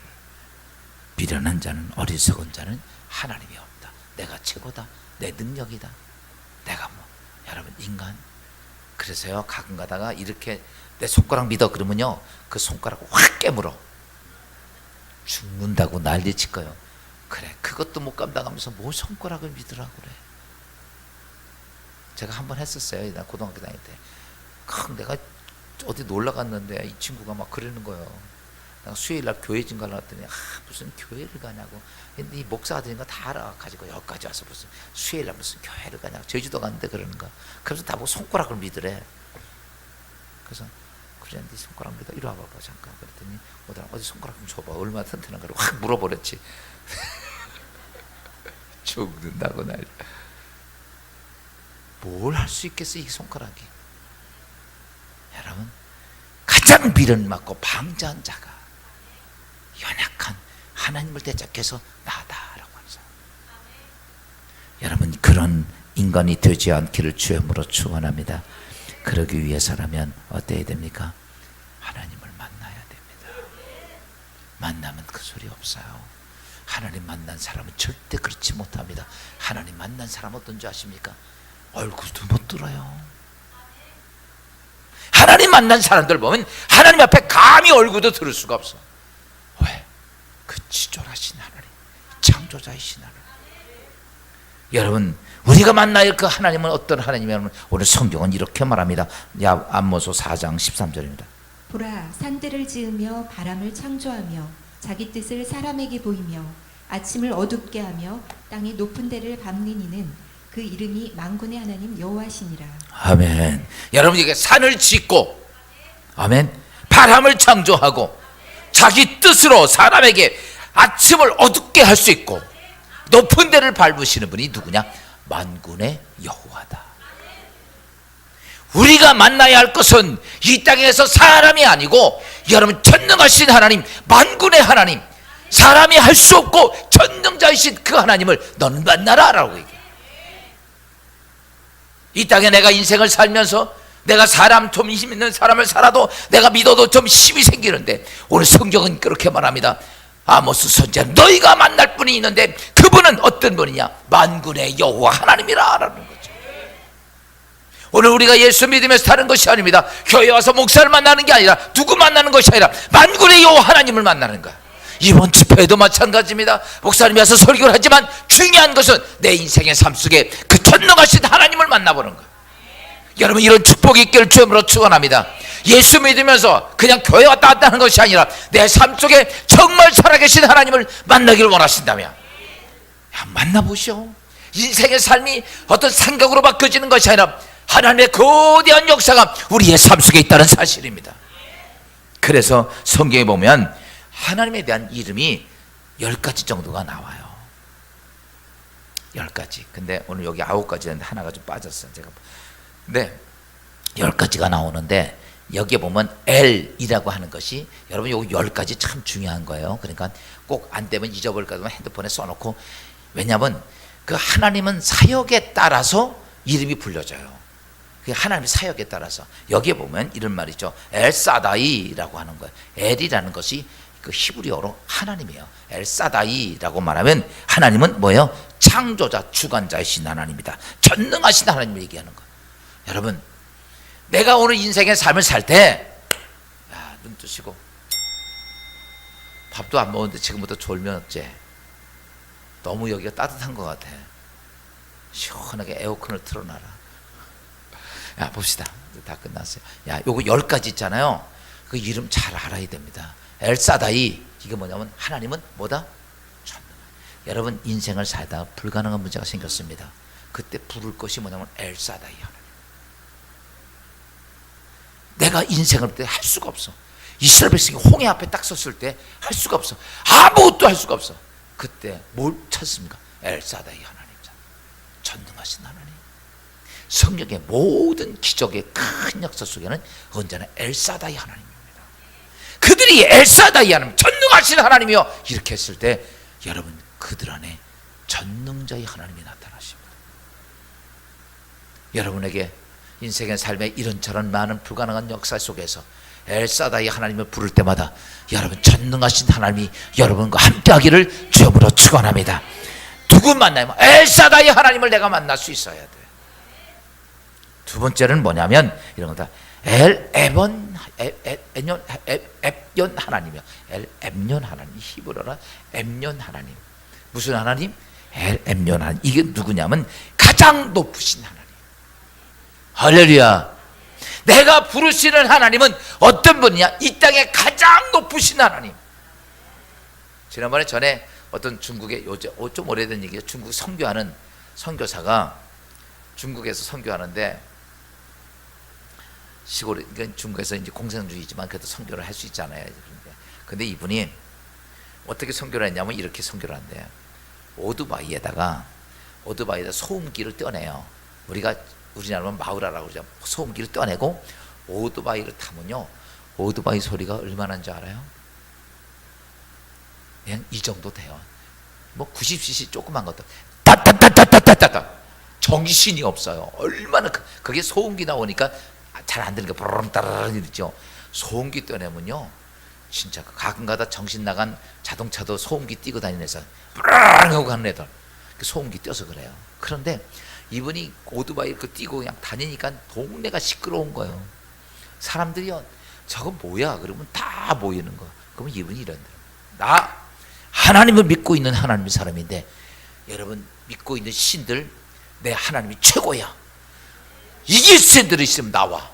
미련한 자는, 어리석은 자는 하나님이 없다. 내가 최고다. 내 능력이다. 내가 뭐, 여러분 인간. 그래서요, 가끔 가다가 이렇게 내 손가락 믿어 그러면요, 그 손가락을 확 깨물어. 죽는다고 난리칠 거예요. 그래, 그것도 못 감당하면서 뭐 손가락을 믿으라고 그래. 제가 한번 했었어요. 나 고등학교 다닐 때. 내가 어디 놀러 갔는데 이 친구가 막 그러는 거예요. 내가 수요일날 교회 좀 가려고 했더니 무슨 교회를 가냐고. 근데 이 목사가 되니까 다 알아가지고 여기까지 와서 무슨 수요일날 무슨 교회를 가냐고. 제주도 갔는데 그러는 거야. 그래서 나보고 손가락을 믿으래. 그래서 그래, 네 손가락 믿어. 이리 와봐봐 잠깐. 그랬더니 어디 손가락 좀 줘봐. 얼마나 튼튼한 거를 확 물어버렸지. 죽는다고 날. 뭘 할 수 있겠어 이 손가락이. 여러분, 가장 미련맞고 방자한 자가 연약한 하나님을 대적해서 나다라고 하는 사람. 여러분, 그런 인간이 되지 않기를 주님으로 축원합니다. 그러기 위해서라면 어때야 됩니까? 하나님을 만나야 됩니다. 만나면 그 소리 없어요. 하나님 만난 사람은 절대 그렇지 못합니다. 하나님 만난 사람 어떤지 아십니까? 얼굴도 못 들어요. 하나님 만난 사람들 보면 하나님 앞에 감히 얼굴도 들을 수가 없어. 왜? 그 지존하신 하나님, 창조자이신 하나님. 여러분, 우리가 만나야 할 그 하나님은 어떤 하나님이냐면 오늘 성경은 이렇게 말합니다. 아모스 4장 13절입니다. 보라, 산들을 지으며 바람을 창조하며 자기 뜻을 사람에게 보이며 아침을 어둡게 하며 땅의 높은 데를 밟는 이는 그 이름이 만군의 하나님 여호와시니라. 아멘. 여러분, 이게 산을 짓고, 아멘, 바람을 창조하고 자기 뜻으로 사람에게 아침을 어둡게 할 수 있고 높은 데를 밟으시는 분이 누구냐? 만군의 여호와다. 우리가 만나야 할 것은 이 땅에서 사람이 아니고, 여러분, 전능하신 하나님, 만군의 하나님, 사람이 할 수 없고 전능자이신 그 하나님을 너는 만나라 라고 얘기해요. 이 땅에 내가 인생을 살면서 내가 사람 좀 힘 있는 사람을 살아도 내가 믿어도 좀 힘이 생기는데, 오늘 성경은 그렇게 말합니다. 아모스 선지자는 너희가 만날 분이 있는데 그분은 어떤 분이냐? 만군의 여호와 하나님이라 라는 거죠. 오늘 우리가 예수 믿으면서 사는 것이 아닙니다. 교회 와서 목사를 만나는 게 아니라, 누구 만나는 것이 아니라 만군의 여호와 하나님을 만나는 거야. 이번 집회도 마찬가지입니다. 목사님이 와서 설교를 하지만 중요한 것은 내 인생의 삶 속에 그 전능하신 하나님을 만나보는 거예요. 여러분, 이런 축복이 있기를 주님으로 축원합니다. 예수 믿으면서 그냥 교회 왔다 갔다 하는 것이 아니라 내 삶 속에 정말 살아계신 하나님을 만나기를 원하신다면 만나보시오. 인생의 삶이 어떤 생각으로 바뀌어지는 것이 아니라 하나님의 거대한 역사가 우리의 삶 속에 있다는 사실입니다. 그래서 성경에 보면 하나님에 대한 이름이 10가지 정도가 나와요. 10가지. 근데 오늘 여기 9가지였는데 하나가 좀 빠졌어요. 제가. 네, 10가지가 나오는데 여기에 보면 L이라고 하는 것이, 여러분, 요거 10가지 참 중요한 거예요. 그러니까 꼭 안 되면 잊어버릴까 하면 핸드폰에 써놓고, 왜냐하면 그 하나님은 사역에 따라서 이름이 불려져요. 그 하나님의 사역에 따라서. 여기에 보면 이런 말이죠. 엘사다이라고 하는 거예요. 엘이라는 것이 그 히브리어로 하나님이에요. 엘사다이라고 말하면 하나님은 뭐예요? 창조자, 주관자이신 하나님이다. 전능하신 하나님을 얘기하는 거예요. 여러분, 내가 오늘 인생의 삶을 살 때 눈 뜨시고, 밥도 안 먹었는데 지금부터 졸면 어째? 너무 여기가 따뜻한 것 같아. 시원하게 에어컨을 틀어놔라. 봅시다. 다 끝났어요. 요거 10가지 있잖아요. 그 이름 잘 알아야 됩니다. 엘사다이, 이게 뭐냐면 하나님은 뭐다? 전능한. 여러분, 인생을 살다가 불가능한 문제가 생겼습니다. 그때 부를 것이 뭐냐면 엘사다이 하나님. 내가 인생을 때 할 수가 없어. 이스라엘 백성이 홍해 앞에 딱 섰을 때 할 수가 없어. 아무것도 할 수가 없어. 그때 뭘 찾습니까? 엘사다이 하나님, 전능하신 하나님. 성경의 모든 기적의 큰 역사 속에는 언제나 엘사다이 하나님입니다. 그들이 엘사다이 하나님, 전능하신 하나님이요 이렇게 했을 때 여러분 그들 안에 전능자의 하나님이 나타나십니다. 여러분에게 인생의 삶에 이런저런 많은 불가능한 역사 속에서 엘사다이 하나님을 부를 때마다 여러분 전능하신 하나님이 여러분과 함께하기를 주여으로 축원합니다. 누구 만나면 엘사다이 하나님을 내가 만날 수 있어야 돼. 두 번째는 뭐냐면 이런 거다. 앱연 하나님이요. 앱연 하나님, 히브리어라 앱연 하나님. 무슨 하나님? 앱연 하나님. 이게 누구냐면 가장 높으신 하나님. 할렐루야. 내가 부르시는 하나님은 어떤 분이냐? 이 땅에 가장 높으신 하나님. 지난번에 전에 어떤 중국의 좀 오래된 얘기예요. 중국 선교하는 선교사가 중국에서 선교하는데 시골, 그러니까 중국에서 이제 공산주의지만 그래도 선교를 할 수 있잖아요. 근데 이분이 어떻게 선교를 했냐면 이렇게 선교를 한대요. 오토바이에다 소음기를 떼어내요. 우리나라는 마우라라고 그러죠. 소음기를 떼어내고 오토바이를 타면요, 오토바이 소리가 얼마나 나는지 알아요? 그냥 이 정도 돼요. 뭐 90cc 조그만 것도 따따따따따따따 정신이 없어요. 얼마나 그게 소음기 나오니까 잘 안 되니까 브르릉 따르릉 이러죠. 소음기 떼어내면요 진짜 가끔가다 정신 나간 자동차도 소음기 띄고 다니는 애서 브르릉 하고 가는 애들 소음기 떼어서 그래요. 그런데 이분이 오토바이 그 띄고 그냥 다니니까 동네가 시끄러운 거예요. 사람들이요 저거 뭐야 그러면 다 모이는 거야. 그러면 이분이 이런대요. 나 하나님을 믿고 있는 하나님의 사람인데 여러분 믿고 있는 신들 내 하나님이 최고야. 이길 신들이 있으면 나와.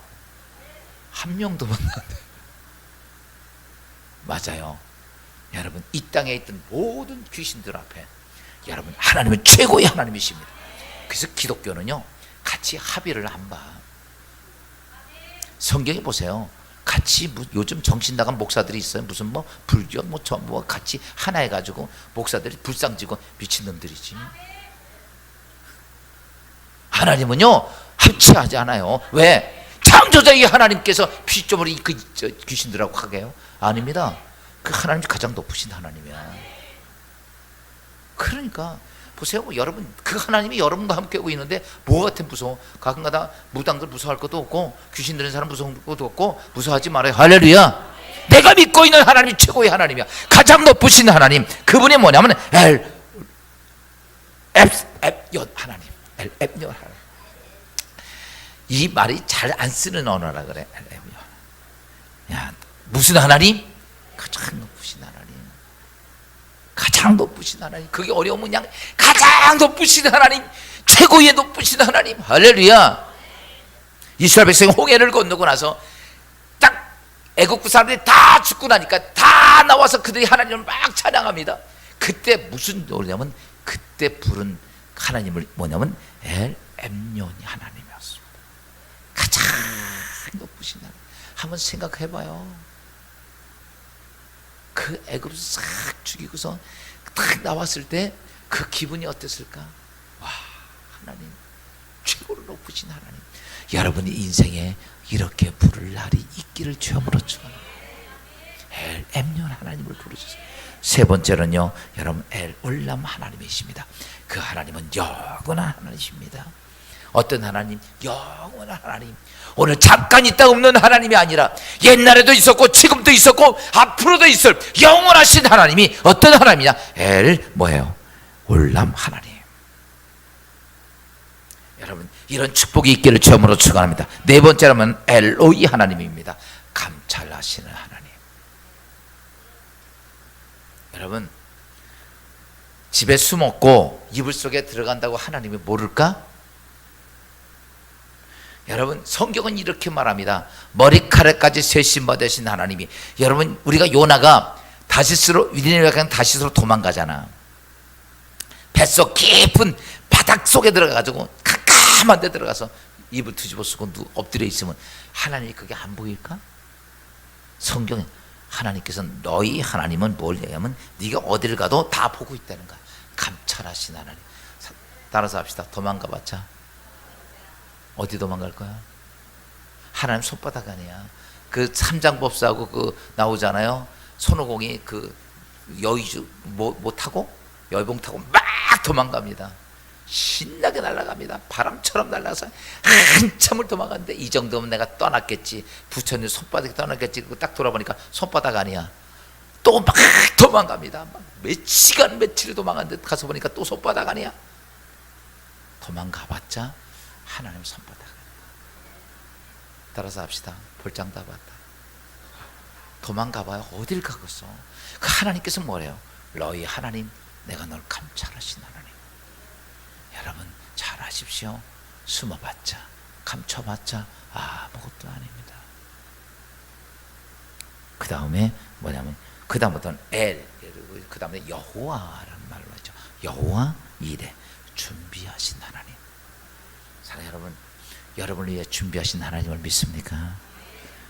한 명도 못 나는데. 맞아요. 여러분 이 땅에 있던 모든 귀신들 앞에 여러분 하나님은 최고의 하나님이십니다. 그래서 기독교는요 같이 합의를 안 봐. 성경에 보세요. 같이 요즘 정신 나간 목사들이 있어요. 무슨 뭐 불교 뭐 같이 하나 해가지고 목사들이 불상지고 미친 놈들이지. 하나님은요 합치하지 않아요. 왜? 창조자의 하나님께서 피조물이 그 귀신들하고 하게요? 아닙니다. 그 하나님이 가장 높으신 하나님이야. 그러니까 보세요. 여러분 그 하나님이 여러분과 함께하고 있는데 뭐 같은 무서워? 가끔가다 무당들 무서워할 것도 없고 귀신 들린 사람 무서울 것도 없고 무서워하지 말아요. 할렐루야. 내가 믿고 있는 하나님이 최고의 하나님이야. 가장 높으신 하나님. 그분이 뭐냐면 앱연 하나님. 앱연 하나님. 이 말이 잘 안 쓰는 언어라 그래. 야, 무슨 하나님? 가장 높으신 하나님. 가장 높으신 하나님. 그게 어려우면 그냥 가장 높으신 하나님, 최고의 높으신 하나님. 할렐루야. 이스라엘 백성이 홍해를 건너고 나서 딱 애국부 사람들이 다 죽고 나니까 다 나와서 그들이 하나님을 막 찬양합니다. 그때 무슨 노래냐면 그때 부른 하나님을 뭐냐면 앱연이 하나님이었습니다. 가장 높으신 하나님. 한번 생각해봐요. 그 애굽을 싹 죽이고서 딱 나왔을 때 그 기분이 어땠을까? 와, 하나님 최고로 높으신 하나님. 여러분이 인생에 이렇게 부를 날이 있기를 주여으로 축원합니다. 앱연 하나님을 부르셨어요. 세 번째는요, 여러분 올람 하나님이십니다. 그 하나님은 영원한 하나님이십니다. 어떤 하나님? 영원한 하나님. 오늘 잠깐 있다 없는 하나님이 아니라 옛날에도 있었고 지금도 있었고 앞으로도 있을 영원하신 하나님이 어떤 하나님이냐? 뭐예요? 올람 하나님. 여러분 이런 축복이 있기를 주여으로 축원합니다. 네 번째로는 엘로이 하나님입니다. 감찰하시는 하나님. 여러분 집에 숨었고 이불 속에 들어간다고 하나님이 모를까? 여러분 성경은 이렇게 말합니다. 머리카락까지 세심받으신 하나님이. 여러분 우리가 요나가 다시스로 도망가잖아. 뱃속 깊은 바닥 속에 들어가가지고 캄캄한 데 들어가서 이불 뒤집어 쓰고 엎드려 있으면 하나님이 그게 안 보일까? 성경에 하나님께서는 너희 하나님은 뭘 얘기하면 네가 어디를 가도 다 보고 있다는 거야. 감찰하신 하나님. 따라서 합시다. 도망가봤자 어디 도망갈 거야? 하나님 손바닥 아니야. 그 삼장법사하고 그 나오잖아요. 손오공이 그 여의주 뭐 타고 여의봉 타고 막 도망갑니다. 신나게 날아갑니다. 바람처럼 날아가서 한참을 도망갔는데 이 정도면 내가 떠났겠지. 부처님 손바닥이 떠났겠지. 그거 딱 돌아보니까 손바닥 아니야. 또 막 도망갑니다. 막 몇 시간 며칠 도망갔는데 가서 보니까 또 손바닥 아니야. 도망가봤자 하나님 손바닥. 따라서 합시다. 볼장 다 봤다. 도망가봐야 어딜 가겠어. 그 하나님께서 뭐래요? 너희 하나님, 내가 널 감찰하신 하나님. 여러분 잘 아십시오. 숨어봤자, 감춰봤자 아무것도 아닙니다. 그 다음에 뭐냐면 그 다음부터는 그 다음에 여호와라는 말로 하죠. 여호와 이레, 준비하신 하나님. 사랑하는 여러분, 여러분을 위해 준비하신 하나님을 믿습니까?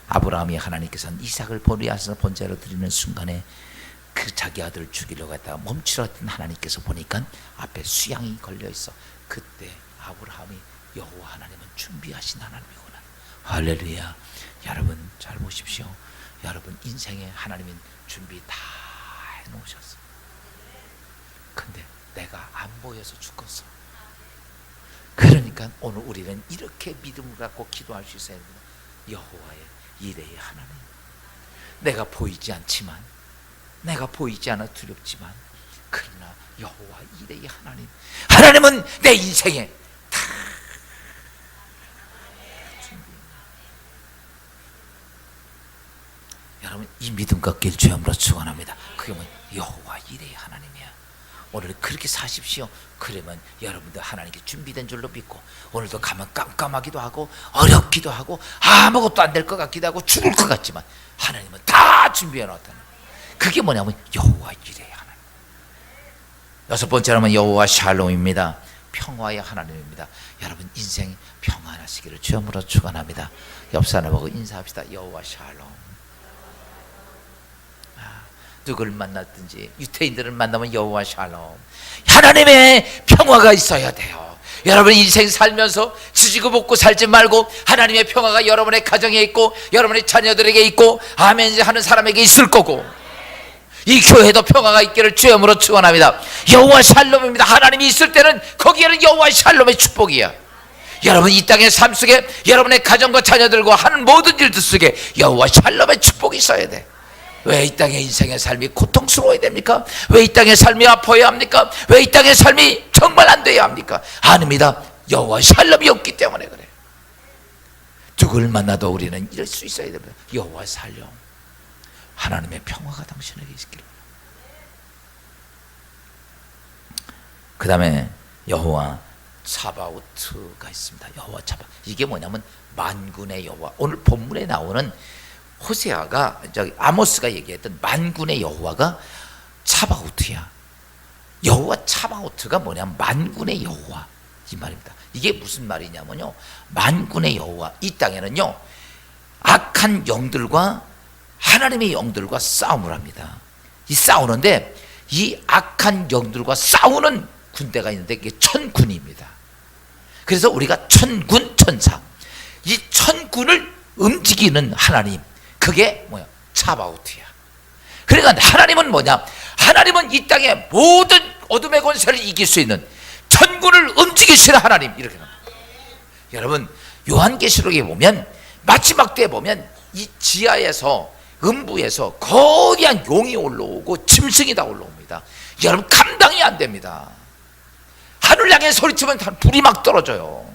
아브라함이 하나님께서는 이삭을 보리아서 번제로 드리는 순간에 그 자기 아들을 죽이려고 했다가 멈추려 했던 하나님께서 보니까 앞에 수양이 걸려 있어. 그때 아브라함이 여호와 하나님은 준비하신 하나님이구나. 할렐루야. 여러분 잘 보십시오. 여러분 인생에 하나님은 준비 다 해놓으셨어. 근데 내가 안 보여서 죽었어. 그러니까 오늘 우리는 이렇게 믿음을 갖고 기도할 수 있어야 됩니다. 여호와의 이레의 하나님. 내가 보이지 않지만, 내가 보이지 않아 두렵지만, 그러나 여호와 이레의 하나님, 하나님은 내 인생에 다 준비해. 여러분 이 믿음 갖길 주함으로 축원합니다. 그게 뭐냐? 여호와 이레의 하나님이야. 오늘 그렇게 사십시오. 그러면 여러분들 하나님께 준비된 줄로 믿고, 오늘도 가면 깜깜하기도 하고 어렵기도 하고 아무것도 안 될 것 같기도 하고 죽을 것 같지만 하나님은 다 준비해 놨다는. 그게 뭐냐면 여호와 이레의 하나님. 여섯 번째로는 여호와 샬롬입니다. 평화의 하나님입니다. 여러분 인생 평안하시기를 주님으로 축원합니다. 옆 사람하고 인사합시다. 여호와 샬롬. 누구를 만났든지 유태인들을 만나면 여호와 샬롬, 하나님의 평화가 있어야 돼요. 여러분 인생 살면서 지지고 볶고 살지 말고 하나님의 평화가 여러분의 가정에 있고 여러분의 자녀들에게 있고 아멘 하는 사람에게 있을 거고, 이 교회도 평화가 있기를 주님으로 축원합니다. 여호와 샬롬입니다. 하나님이 있을 때는 거기에는 여호와 샬롬의 축복이야. 여러분 이 땅의 삶 속에 여러분의 가정과 자녀들과 하는 모든 일들 속에 여호와 샬롬의 축복이 있어야 돼. 왜 이 땅의 인생의 삶이 고통스러워야 됩니까? 왜 이 땅의 삶이 아파야 합니까? 왜 이 땅의 삶이 정말 안 돼야 합니까? 아닙니다. 여호와 샬롬이 없기 때문에 그래요. 누구를 만나도 우리는 이럴 수 있어야 됩니다. 여호와 샬롬, 하나님의 평화가 당신에게 있기를. 그 다음에 여호와 차바오트가 있습니다. 여호와 차바, 이게 뭐냐면 만군의 여호와. 오늘 본문에 나오는 호세아가, 아모스가 얘기했던 만군의 여호와가 차바오트야. 여호와 차바오트가 뭐냐면 만군의 여호와 이 말입니다. 이게 무슨 말이냐면요, 만군의 여호와, 이 땅에는요 악한 영들과 하나님의 영들과 싸움을 합니다. 이 싸우는데 이 악한 영들과 싸우는 군대가 있는데 이게 천군입니다. 그래서 우리가 천군 천사, 이 천군을 움직이는 하나님, 그게 뭐야? 차바오트야. 그러니까 하나님은 뭐냐? 하나님은 이 땅의 모든 어둠의 권세를 이길 수 있는 천군을 움직이시는 하나님, 이렇게 합니다. 여러분 요한계시록에 보면 마지막 때에 보면 이 지하에서 음부에서 거대한 용이 올라오고 짐승이 다 올라옵니다. 여러분 감당이 안 됩니다. 하늘 향해 소리치면 불이 막 떨어져요.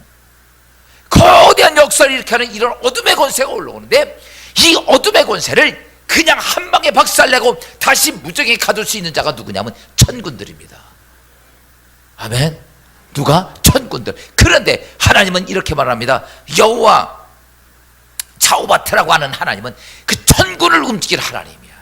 거대한 역사를 일으키는 이런 어둠의 권세가 올라오는데, 이 어둠의 권세를 그냥 한 방에 박살내고 다시 무적에 가둘 수 있는 자가 누구냐면 천군들입니다. 아멘. 누가? 천군들. 그런데 하나님은 이렇게 말합니다. 여호와 차오바트라고 하는 하나님은 그 천군을 움직일 하나님이야.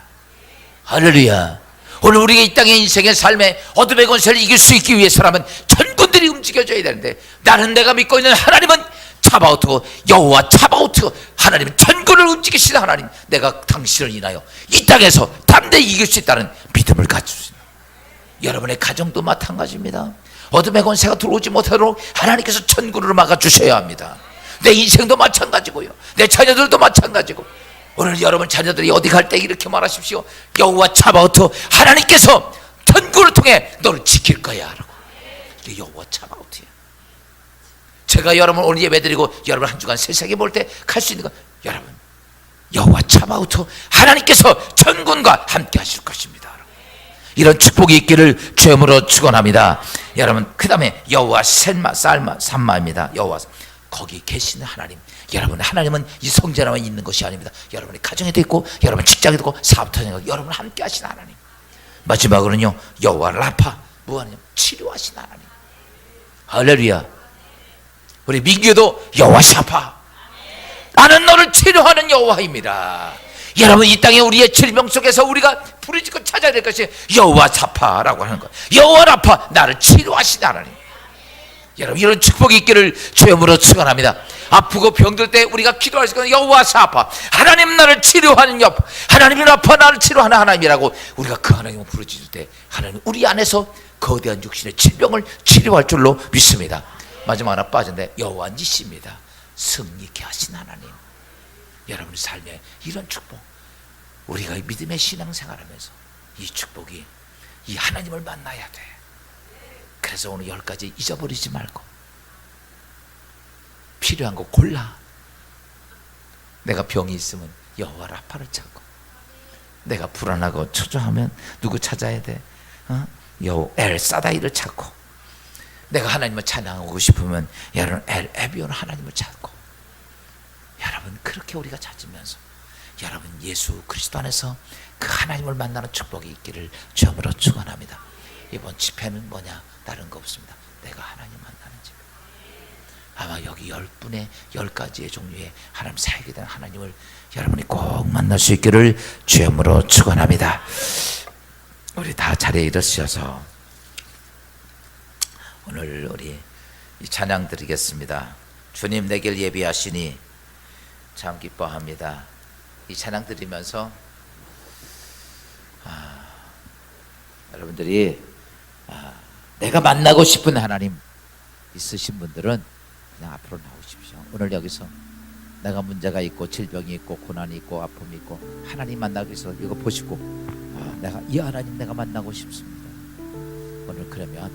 할렐루야. 오늘 우리가 이 땅의 인생의 삶에 어둠의 권세를 이길 수 있기 위해서라면 천군들이 움직여줘야 되는데, 나는 내가 믿고 있는 하나님은 차바오트고, 여호와 차바오트, 하나님은 천군을 움직이시는 하나님, 내가 당신을 인하여 이 땅에서 담대히 이길 수 있다는 믿음을 가지십니다. 여러분의 가정도 마찬가지입니다. 어둠의 권세가 들어오지 못하도록 하나님께서 천군으로 막아주셔야 합니다. 내 인생도 마찬가지고요, 내 자녀들도 마찬가지고, 오늘 여러분 자녀들이 어디 갈 때 이렇게 말하십시오. 여호와 차바오트 하나님께서 천국을 통해 너를 지킬 거야 라고. 이게 여호와 차바오트야. 제가 여러분 오늘 예배드리고 여러분 한 주간 세상에 볼 때 갈 수 있는 건, 여러분 여호와 차바오트 하나님께서 천군과 함께 하실 것입니다. 이런 축복이 있기를 주님으로 축원합니다. 여러분 그 다음에 여호와 산마입니다. 여호와 거기 계시는 하나님. 여러분 하나님은 이 성전에만 있는 것이 아닙니다. 여러분의 가정에도 있고, 여러분 직장에도 있고, 사업터에도 있고, 여러분 함께 하시는 하나님. 마지막으로는요, 여호와 라파, 무하나님, 치료하시는 하나님. 할렐루야. 우리 민규도 여호와 샤파, 나는 너를 치료하는 여호와입니다. 여러분 이 땅에 우리의 질병 속에서 우리가 부르짖고 찾아야 될 것이 여호와 샤파라고 하는 것. 여호와 라파, 나를 치료하시는 하나님. 여러분 이런 축복이 있기를 주님으로 축원합니다. 아프고 병들 때 우리가 기도할 수 있는 여호와 샤파, 하나님 나를 치료하는 여호와, 하나님이 라파 나를 치료하는 하나님이라고 우리가 그 하나님을 부르짖을 때 하나님 우리 안에서 거대한 육신의 질병을 치료할 줄로 믿습니다. 마지막 하나 빠진데 여호와 니시입니다. 승리케 하신 하나님. 여러분 삶에 이런 축복, 우리가 믿음의 신앙생활하면서 이 축복이, 이 하나님을 만나야 돼. 그래서 오늘 10가지 잊어버리지 말고 필요한 거 골라. 내가 병이 있으면 여호와 라파를 찾고, 내가 불안하고 초조하면 누구 찾아야 돼? 여호와 엘사다이를 찾고, 내가 하나님을 찬양하고 싶으면 여러분 엘 에비온 하나님을 찾고, 여러분 그렇게 우리가 찾으면서 여러분 예수 그리스도 안에서 그 하나님을 만나는 축복이 있기를 주님으로 축원합니다. 이번 집회는 뭐냐? 다른 거 없습니다. 내가 하나님 만나는 집회. 아마 여기 10분의 10가지의 종류의 하나님 사역에 대한 하나님을 여러분이 꼭 만날 수 있기를 주님으로 축원합니다. 우리 다 자리에 일어서셔서 오늘 우리 이 찬양 드리겠습니다. 주님 내게 예비하시니 참 기뻐합니다. 이 찬양 드리면서 여러분들이 내가 만나고 싶은 하나님 있으신 분들은 그냥 앞으로 나오십시오. 오늘 여기서 내가 문제가 있고 질병이 있고 고난이 있고 아픔이 있고 하나님 만나기 위해서 이거 보시고 내가 이 하나님 내가 만나고 싶습니다. 오늘 그러면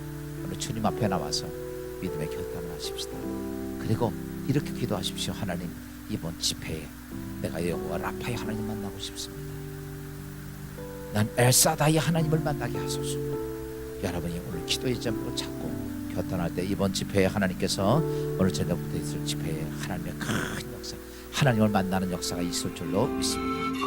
오늘 주님 앞에 나와서 믿음의 결단을 하십시다. 그리고 이렇게 기도하십시오. 하나님 이번 집회에 내가 여호와 라파의 하나님 만나고 싶습니다. 난 엘사다의 하나님을 만나게 하소서. 여러분이 오늘 기도의 제목을 찾고 결단할 때 이번 집회에 하나님께서 오늘 저녁부터 있을 집회에 하나님의 큰 역사, 하나님을 만나는 역사가 있을 줄로 믿습니다.